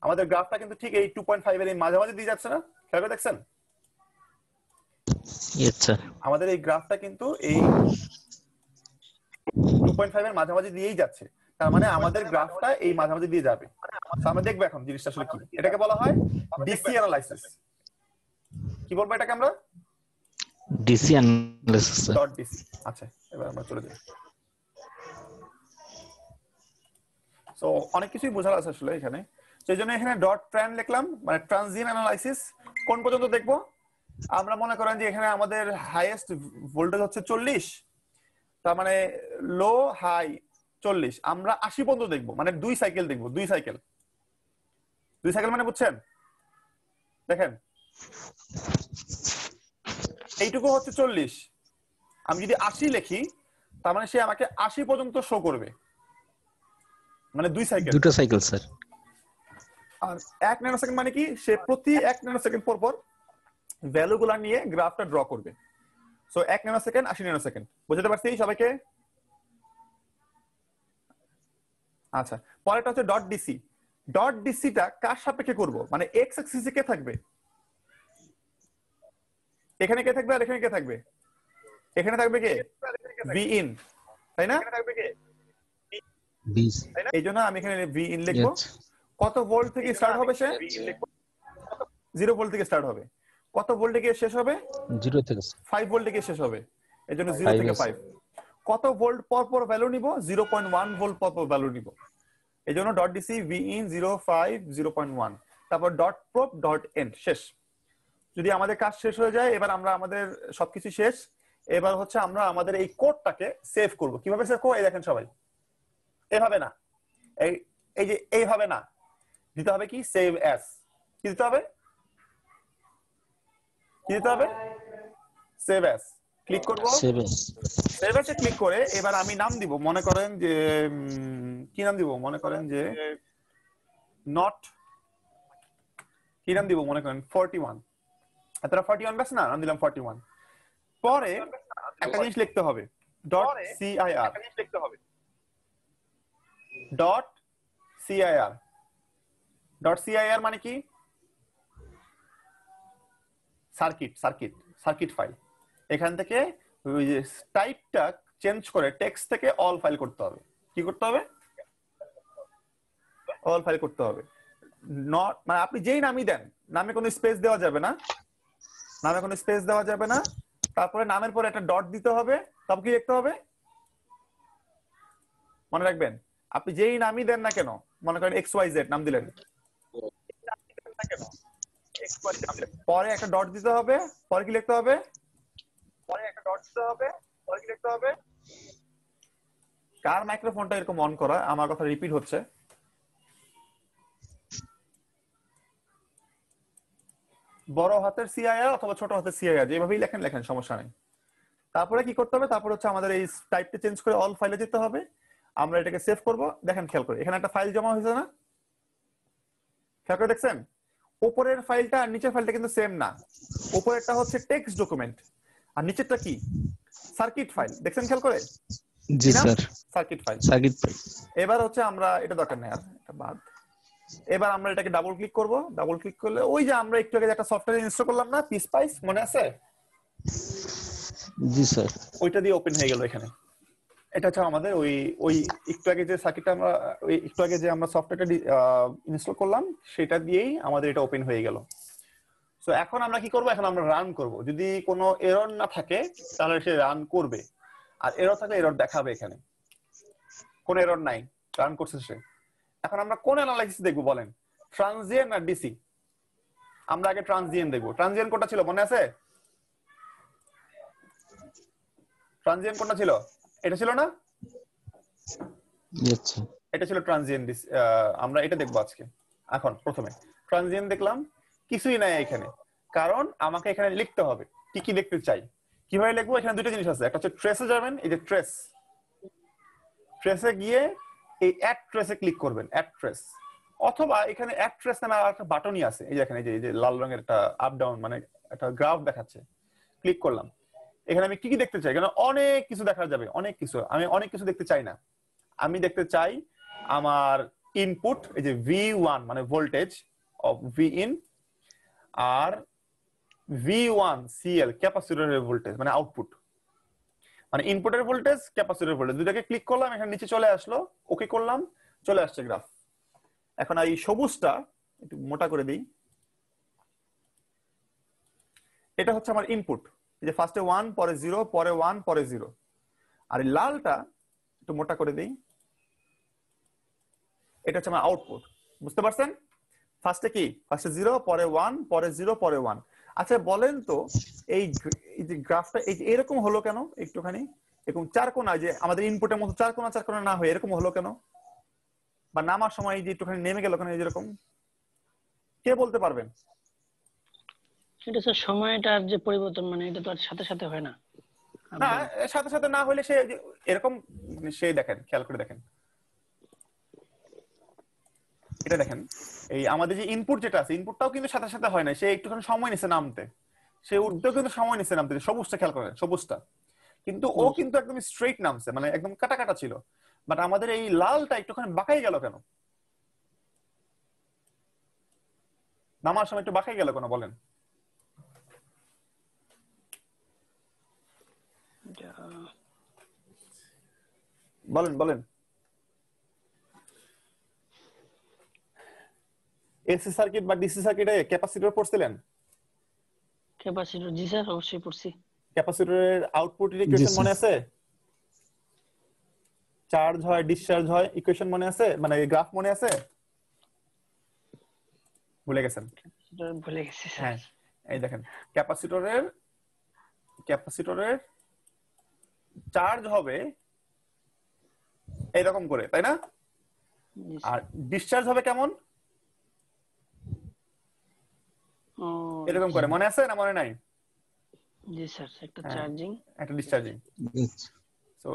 আমাদের গ্রাফটা কিন্তু ঠিক এই 2.5 এর এই মাঝামাঝি দিয়ে যাচ্ছে না? খেয়াল করে দেখছেন? আমাদের এই গ্রাফটা কিন্তু এই 2.5 এর মাঝামাঝি দিয়েই যাচ্ছে, তার মানে আমাদের গ্রাফটা এই মাঝামাঝি দিয়ে যাবে। আমরা দেখবো এখন জিনিসটা আসলে কি। এটাকে বলা হয় ডিসি অ্যানালাইসিস। কি বলবো এটাকে আমরা? DC analysis. Dot DC. আচ্ছা, এবার আমরা চলে যাই। সো অনেক কিছুই বোঝার আছে আসলে এখানে, সেই জন্য এখানে ডট ট্রান লিখলাম, মানে ট্রানজিয়েন্ট অ্যানালাইসিস। কোন পর্যন্ত দেখবো? আমরা মনে করেন যে এখানে আমাদের হাইয়েস্ট ভোল্টেজ হচ্ছে 40, তার মানে লো হাই 40, আমরা 80 পর্যন্ত দেখবো, মানে 2 সাইকেল দেখবো। 2 সাইকেল মানে বুঝছেন? দেখেন এইটুকু হচ্ছে 40, আমি যদি 80 লিখি তার মানে সে আমাকে 80 পর্যন্ত শো করবে, মানে 2 সাইকেল, দুটো সাইকেল স্যার। আর 1 ন্যানো সেকেন্ড মানে কি? সে প্রতি 1 ন্যানো সেকেন্ড পর পর ভ্যালুগুলো নিয়ে গ্রাফটা ড্র করবে। So 1 nano second 80 nano second. বুঝতে পারছি সবাইকে? আচ্ছা, পরেরটা হচ্ছে ডট ডিসি। ডট ডিসিটা কার সাপেক্ষে করব? মানে এক্স অ্যাক্সিসে কে থাকবে? এখানে কে থাকবে আর এখানে কে থাকবে? এখানে থাকবে কে? ভি ইন, তাই না? এই জন্য আমি এখানে ভি ইন লিখবো। কত ভোল্ট থেকে স্টার্ট হবে সে? 0 ভোল্ট থেকে স্টার্ট হবে। কত ভোল্টে গিয়ে শেষ হবে? 0 থেকে 5 ভোল্টে গিয়ে শেষ হবে। এই জন্য 0 থেকে 5। কত ভোল্ট পর পর ভ্যালু নিব? 0.1 ভোল্ট পর পর ভ্যালু নিব। এই জন্য ডট ডিসি ভি ইন 05 0.1, তারপর ডট প্রব ডট এন্ড, শেষ। যদি আমাদের কাজ শেষ হয়ে যায়, এবার আমরা আমাদের সবকিছু শেষ, এবার হচ্ছে আমরা আমাদের এই কোডটাকে সেভ করব। কিভাবে সেভ করব? এই দেখেন সবাই, এভাবে না, এই যে এইভাবে না, দিতে হবে কি? Save as. কি দিতে হবে? সেভ অ্যাজ ক্লিক করব। সেভ অ্যাজে ক্লিক করে এবার আমি নাম দিব, মনে করেন যে কি নাম দিব? মনে করেন যে নট, কি নাম দিব? মনে করেন 41। আপনারা 41 ব্যাস না, নাম দিলাম 41। পরে একটা জিনিস লিখতে হবে, dot CIR. Dot CIR, dot CIR মানে কি? Circuit file. এখান থেকে ওই যে টাইপটা চেঞ্জ করে টেক্সট থেকে অল ফাইল করতে হবে। কি করতে হবে? অল ফাইল করতে হবে। নট মানে আপনি যেই নামই দেন, নামে কোনো স্পেস দেওয়া যাবে না, তারপরে নামের পরে একটা ডট দিতে হবে। তারপর কি লিখতে হবে? মনে রাখবেন, আপনি যেই নামই দেন না কেন, মনে করেন XYZ নাম দিলেন, পরে একটা ডট দিতে হবে। পরে কি লিখতে হবে? কার মাইক্রোফোনটা এরকম অন করা? আমার কথা রিপিট হচ্ছে। বড় হাতের সিআইআর অথবা ছোট হাতের সিআইআর, যেভাবেই লেখেন সমস্যা নেই। তারপরে কি করতে হবে? তারপর হচ্ছে আমাদের এই টাইপটা চেঞ্জ করে অল ফাইলে যেতে হবে। আমরা এটাকে সেভ করব। দেখেন খেয়াল করে, এখানে একটা ফাইল জমা হয়েছে না? খেয়াল করে দেখছেন? উপরের ফাইলটা আর নিচের ফাইলটা কিন্তু সেম না। উপরেরটা হচ্ছে টেক্সট ডকুমেন্ট আর নিচেরটা কি? Circuit file. দেখছেন খেয়াল করে? জি স্যার, সার্কিট ফাইল। এবার হচ্ছে আমরা এটা দরকার নেই আর, এটা বাদ। এবার আমরা এটাকে ডাবল ক্লিক করব। ডাবল ক্লিক করলে ওই যে আমরা একটু আগে একটা সফটওয়্যার ইনস্টল করলাম না, পিস্পাইস, মনে আছে? জি স্যার, ওইটা দিয়ে ওপেন হয়ে গেল এখানে। এটা হচ্ছে আমাদের ওই একটু আগে যে সার্কিটটা আমরা একটু আগে যে আমরা সফটওয়্যারটা ইনস্টল করলাম সেটা দিয়েই আমাদের এটা ওপেন হয়ে গেল। সো এখন আমরা কি করব? এখন আমরা রান করব। যদি কোনো এরর না থাকে তাহলে সে রান করবে, আর এরর থাকলে এরর দেখাবে। এখানে কোনো এরর নাই, রান করছে সে। এখন আমরা কোন অ্যানালাইসিস দেখব বলেন, ট্রানজিয়েন্ট না ডিসি? আমরা আগে ট্রানজিয়েন্ট দেখব। ট্রানজিয়েন্ট কোনটা ছিল মনে আছে? ট্রানজিয়েন্ট কোনটা ছিল? এটা ছিল না? আচ্ছা, এটা ছিল ট্রানজিয়েন্ট। আমরা এটা দেখবো আজকে। এখন প্রথমে ট্রানজিয়েন্ট দেখলাম, কিছুই নাই এখানে, কারণ আমাকে এখানে লিখতে হবে কি কি দেখতে চাই। কিভাবে লিখবো? এখানে দুটো জিনিস আছে, একটা হচ্ছে ট্রেসে যাবেন, এই যে ট্রেস, ট্রেসে গিয়ে এই অ্যাড ট্রেসে ক্লিক করবেন, অ্যাড ট্রেস, অথবা এখানে অ্যাড ট্রেস নামে একটা বাটনই আছে, এই যে এখানে এই যে লাল রঙের একটা আপ ডাউন মানে একটা গ্রাফ দেখাচ্ছে, ক্লিক করলাম। এখানে আমি কি কি দেখতে চাই? এখানে অনেক কিছু দেখা যাবে, অনেক কিছু। আমি অনেক কিছু দেখতে চাই না, আমি দেখতে চাই আমার ইনপুট, এই যে V1 মানে ভোল্টেজ অফ V in, আর V1 CL ক্যাপাসিটরের ভোল্টেজ মানে আউটপুট, মানে ইনপুটের ভোল্টেজ, ক্যাপাসিটরের ভোল্টেজ, দুটাকে ক্লিক করলাম, এখানে নিচে চলে আসলো, ওকে করলাম, চলে আসছে গ্রাফ। এখন এই সবুজটা একটু মোটা করে দিই, এটা হচ্ছে আমার ইনপুট, এই যে ফার্স্টে 1 পরে 0 পরে 1 পরে 0, আর এই লালটা একটু মোটা করে দিই, এটা হচ্ছে আমার আউটপুট। বুঝতে পারছেন? ফার্স্টে কি, ফার্স্টে 0 পরে 1 পরে 0 পরে 1। আচ্ছা বলেন তো এই যে গ্রাফটা এই যে এরকম হলো কেন? একটুখানি এরকম চার কোণা, যে আমাদের ইনপুটের মতো চার কোণা না হয়ে এরকম হলো কেন? বা নামার সময় এই যে একটুখানি নেমে গেল কেন যেরকম? কে বলতে পারবেন? এটা স্যার সময়টার যে পরিবর্তন, মানে এটা তো আর সাথে সাথে হয় না। না, সাথে সাথে না হলে সে এরকম, সে দেখেন, খেয়াল করে দেখেন, এটা দেখেন, এই আমাদের যে ইনপুট যেটা আছে, ইনপুটটাও কিন্তু সাথে সাথে হয় না, সে একটুখানি সময় নিছে নামতে, সে উঠতেও কিন্তু সময় নিছে নামতে। সবুজটা খেয়াল করেন, সবুজটা কিন্তু ও কিন্তু একদম স্ট্রেইট নামছে, মানে একদম কাটা কাটা ছিল, বাট আমাদের এই লালটা একটুখানি বাঁকাই গেল কেন? নামার সময় একটু বাঁকাই গেল কেন বলেন? বলেন বলেন। এসি সার্কিট বা ডিসি সার্কিটে ক্যাপাসিটর পড়ছিলেন? ক্যাপাসিটর, জি স্যার অবশ্যই পড়ছি। ক্যাপাসিটরের আউটপুট ইকুয়েশন মনে আছে? চার্জ হয়, ডিসচার্জ হয়, ইকুয়েশন মনে আছে, মানে গ্রাফ মনে আছে? ভুলে গেছেন? ভুলে গেছি স্যার। হ্যাঁ, এই দেখেন, ক্যাপাসিটরের চার্জ হবে এইরকম করে, তাই না? আর ডিসচার্জ হবে কেমন? এরকম করে, মনে আছে না মনে নাই? জি স্যার, একটা চার্জিং একটা ডিসচার্জিং। সো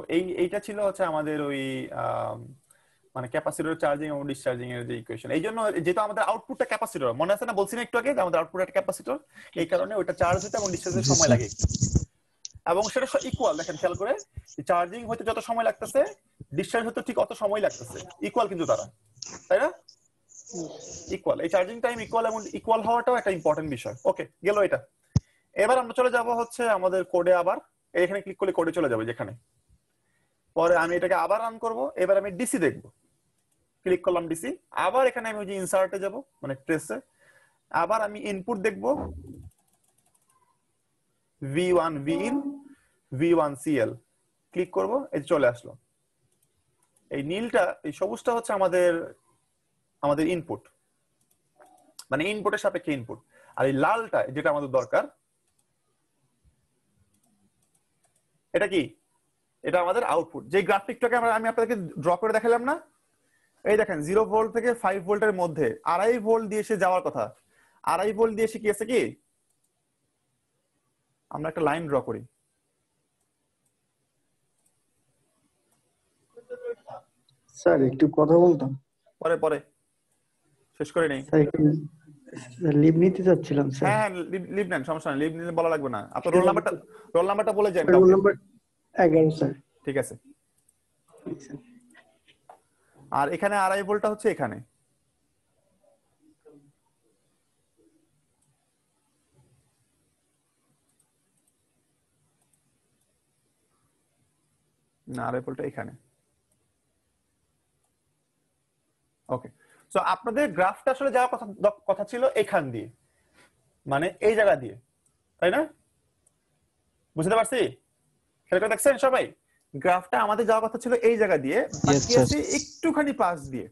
এইটা ছিল হচ্ছে আমাদের ওই মানে ক্যাপাসিটর চার্জিং এবং ডিসচার্জিং এর যে ইকুয়েশন। এই জন্য যেহেতু আমাদের আউটপুটটা ক্যাপাসিটর, মনে আছে না বলছি না একটু আগে যে আমাদের আউটপুট একটা ক্যাপাসিটর, এই কারণে ওটা চার্জ হতে এবং ডিসচার্জ হতে সময় লাগে, এবং সেটা ইকুয়াল। দেখেন খেয়াল করে, চার্জিং হতে যত সময় লাগতেছে, ডিসচার্জ হতে ঠিক অত সময় লাগতেছে, ইকুয়াল কিন্তু তারা, তাই না? ইকুয়াল, এই চার্জিং টাইম ইকুয়াল, এবং ইকুয়াল হওয়াটাও একটা ইম্পর্টেন্ট বিষয়। ওকে, গেল এটা। এবার আমরা চলে যাব হচ্ছে আমাদের কোডে, আবার এখানে ক্লিক করলে কোডে চলে যাবে যেখানে, পরে আমি এটাকে আবার রান করব। এবার আমি ডিসি দেখব, ক্লিক করলাম ডিসি, আবার এখানে আমি ওই যে ইনসার্টে যাব মানে ট্রেসে, আবার আমি ইনপুট দেখব V1 V in, V1 CL, click করব, এই চলে আসলো। এই নীলটা, এই সবুজটা হচ্ছে আমাদের ইনপুট, মানে ইনপুটের সাপেক্ষে ইনপুট, আর এই লালটা যেটা আমাদের দরকার, এটা কি? এটা আমাদের আউটপুট। যে গ্রাফিকটাকে আমি আপনাদেরকে ড্র করে দেখালাম না, এই দেখেন 0 ভোল্ট থেকে 5 ভোল্টের মধ্যে 2.5 ভোল্ট দিয়ে এসে যাওয়ার কথা, 2.5 ভোল্ট দিয়ে এসে কি আছে কি? আমরা একটা লাইন ড্র করি, স্যার একটু কথা বলতাম। পরে পরে শেষ করে নেই। স্যার একটু লিভ নিতে চাচ্ছিলাম স্যার। হ্যাঁ, লিভ নেন, সমস্যা নেই, লিভ নিতে বলা লাগবে না। আপনার রোল নাম্বারটা বলে যান। Roll number 11 sir. ঠিক আছে। আর এখানে 2.5 ভোল্টটা হচ্ছে এখানে, না 2.5 ভোল্টটা এখানে। ওকে, সো আপনাদের গ্রাফটা আসলে যাওয়ার কথা ছিল এখান দিয়ে, মানে এই জায়গা দিয়ে, তাই না? বুঝতে পারছি? খেয়াল করে দেখছেন সবাই? গ্রাফটা আমাদের যাওয়ার কথা ছিল এই জায়গা দিয়ে, বাকি আছে একটুখানি পাশ দিয়ে।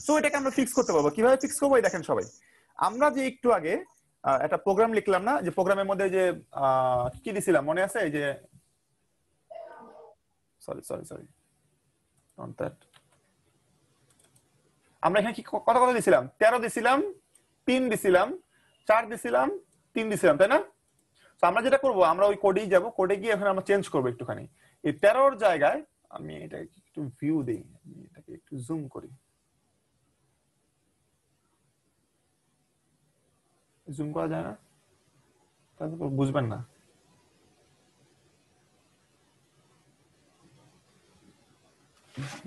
সো এটাকে আমরা ফিক্স করতে পারবো। কিভাবে ফিক্স করবো দেখেন সবাই, আমরা যে একটু আগে একটা প্রোগ্রাম লিখলাম না, যে প্রোগ্রামের মধ্যে যে কি দিছিলাম মনে আছে, এই যে সরি নট দ্যাট, আমরা এখানে কি কত কত দিছিলাম, 13 দিছিলাম, 3 দিছিলাম, 4 দিছিলাম, 3 দিছিলাম, তাই না? তো আমরা যেটা করব, আমরা ওই কোডেই যাব, কোডে গিয়ে এখন আমরা চেঞ্জ করব একটুখানি। এই 13 জায়গায় আমি এটা একটু ভিউ দেই, আমি এটাকে একটু জুম করি, জুম করা যায় না, তারপর বুঝবেন না।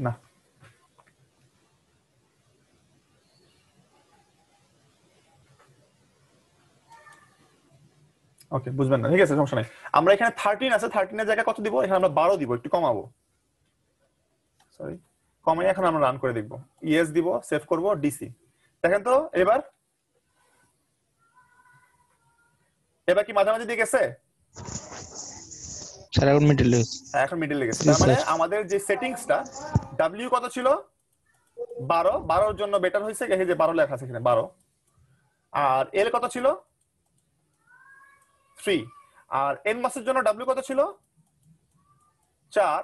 না ওকে, বুঝবেন না, ঠিক আছে, সমস্যা নাই। আমরা এখানে 13 আছে, 13 এর জায়গায় কত দিব, এখানে আমরা 12 দিব, একটু কমাবো, সরি কমাই, এখন আমরা রান করে দেখব। ইএস দিব, সেভ করব, ডিসি। দেখেন তো এবার কি মাঝামাঝি দিয়ে গেছে? স্যার এখন মিডলে গেছে। এখন মিডলে গেছে। তার মানে আমাদের যে সেটিংসটা, ডব্লিউ কত ছিল 12, 12 এর জন্য বেটার হইছে, এই যে 12 লেখা আছে এখানে 12, আর এল কত ছিল 3, আর এন মাসের জন্য ডব্লিউ কত ছিল 4,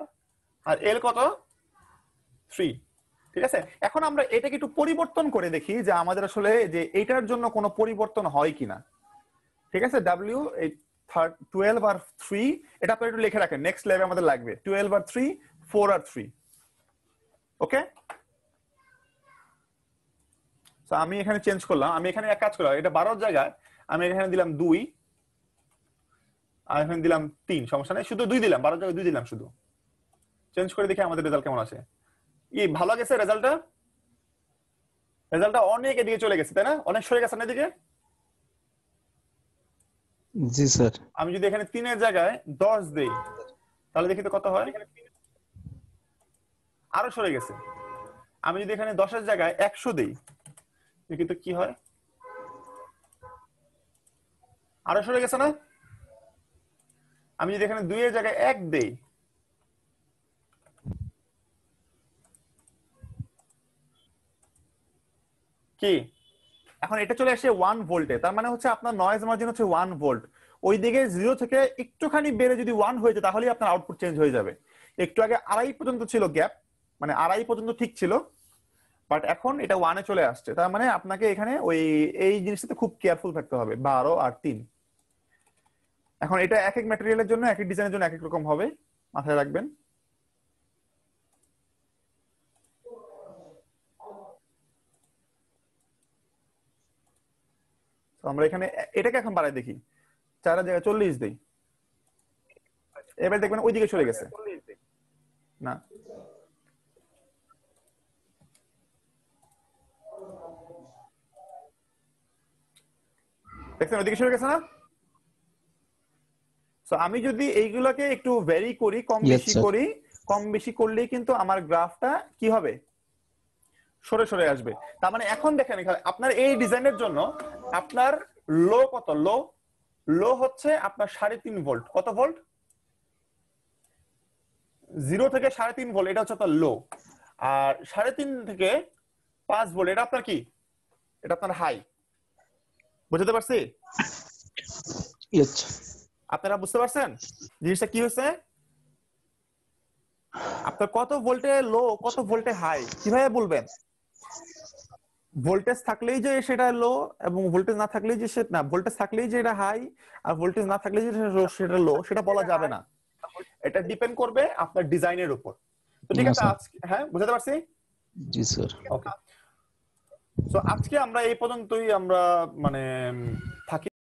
আর এল কত 3, ঠিক আছে? এখন আমরা এটাকে একটু পরিবর্তন করে দেখি যে আমাদের আসলে যে এইটার জন্য কোনো পরিবর্তন হয় কিনা, ঠিক আছে? ডব্লিউ 12 আর 3, এটা আপনি একটু লিখে রাখেন, নেক্সট লেভেলে আমাদের লাগবে 12 আর 3, 4 আর 3, ওকে? তো আমি এখানে চেঞ্জ করলাম, আমি এখানে এক কাজ করলাম, এটা 12 এর জায়গায় আমি এখানে দিলাম 2, আর এখানে দিলাম 3, সমস্যা নেই, শুধু 2 দিলাম, 12 এর জায়গায় 2 দিলাম শুধু। চেঞ্জ করে দেখি আমাদের রেজাল্ট কেমন আসে। ভালো গেছে রেজাল্টটা অনেক এদিকে চলে গেছে, তাই না? অনেক সরে গেছে না এদিকে? জি স্যার। আমি যদি এখানে 3 এর জায়গায় 10 দেই, তাহলে দেখি তো কত হয়, আরো সরে গেছে। আমি যদি এখানে 10 এর জায়গায় 100 দেই, দেখি তো কি হয়, আরো সরে গেছে না? আমি যদি এখানে 2 এর জায়গায় 1 দেই, কি এখন এটা চলে আসে 1 ভোল্টে, তার মানে হচ্ছে আপনার নয়েজ মার্জিন হচ্ছে 1 ভোল্ট। ওইদিকে 0 থেকে একটুখানি বেড়ে যদি 1 হয়ে যায়, তাহলেই আপনার আউটপুট চেঞ্জ হয়ে যাবে। একটু আগে 2.5 পর্যন্ত ছিল গ্যাপ, মানে 2.5 পর্যন্ত ঠিক ছিল, বাট এখন এটা 1 এ চলে আসছে। তার মানে আপনাকে এখানে এই জিনিসটাতে খুব কেয়ারফুল থাকতে হবে। 12 আর 3, এখন এটা এক এক ম্যাটেরিয়ালের জন্য, এক এক ডিজাইনের জন্য এক এক রকম হবে, মাথায় রাখবেন। আমরা এখানে এটাকে এখন বাড়াই দেখি, 4 এর জায়গায় 40 দেই, এবার দেখবেন ওইদিকে চলে গেছে না, দেখছেন ওইদিকে চলে গেছে না? সো আমি যদি এইগুলোকে একটু ভ্যারি করি, কম বেশি করলেই কিন্তু আমার গ্রাফটা কি হবে, সরে সরে আসবে। তার মানে এখন দেখেন এখানে আপনার এই ডিজাইনের জন্য আপনার লো কত, লো হচ্ছে আপনার 3.5 ভোল্ট। কত ভোল্ট? 0 থেকে 3.5 ভোল্ট, এটা হচ্ছে আপনার লো। আর 3.5 থেকে 5 ভোল্ট, এটা আপনার কি, এটা আপনার হাই। বুঝতে পারছি? আপনারা বুঝতে পারছেন জিনিসটা কি হয়েছে? আপনার কত ভোল্টে লো, কত ভোল্টে হাই কিভাবে বলবেন? ভোল্টেজ থাকলেই যে সেটা লো, এবং ভোল্টেজ না থাকলেই যে সেটা না, ভোল্টেজ থাকলেই যে এটা হাই, আর ভোল্টেজ না থাকলেই যে সেটা লো, সেটা বলা যাবে না। এটা ডিপেন্ড করবে আপনার ডিজাইনের উপর। তো ঠিক আছে, আজকে হ্যাঁ বুঝতে পারছি? জি স্যার। ওকে, সো আজকে আমরা এই পর্যন্তই আমরা মানে থাকি।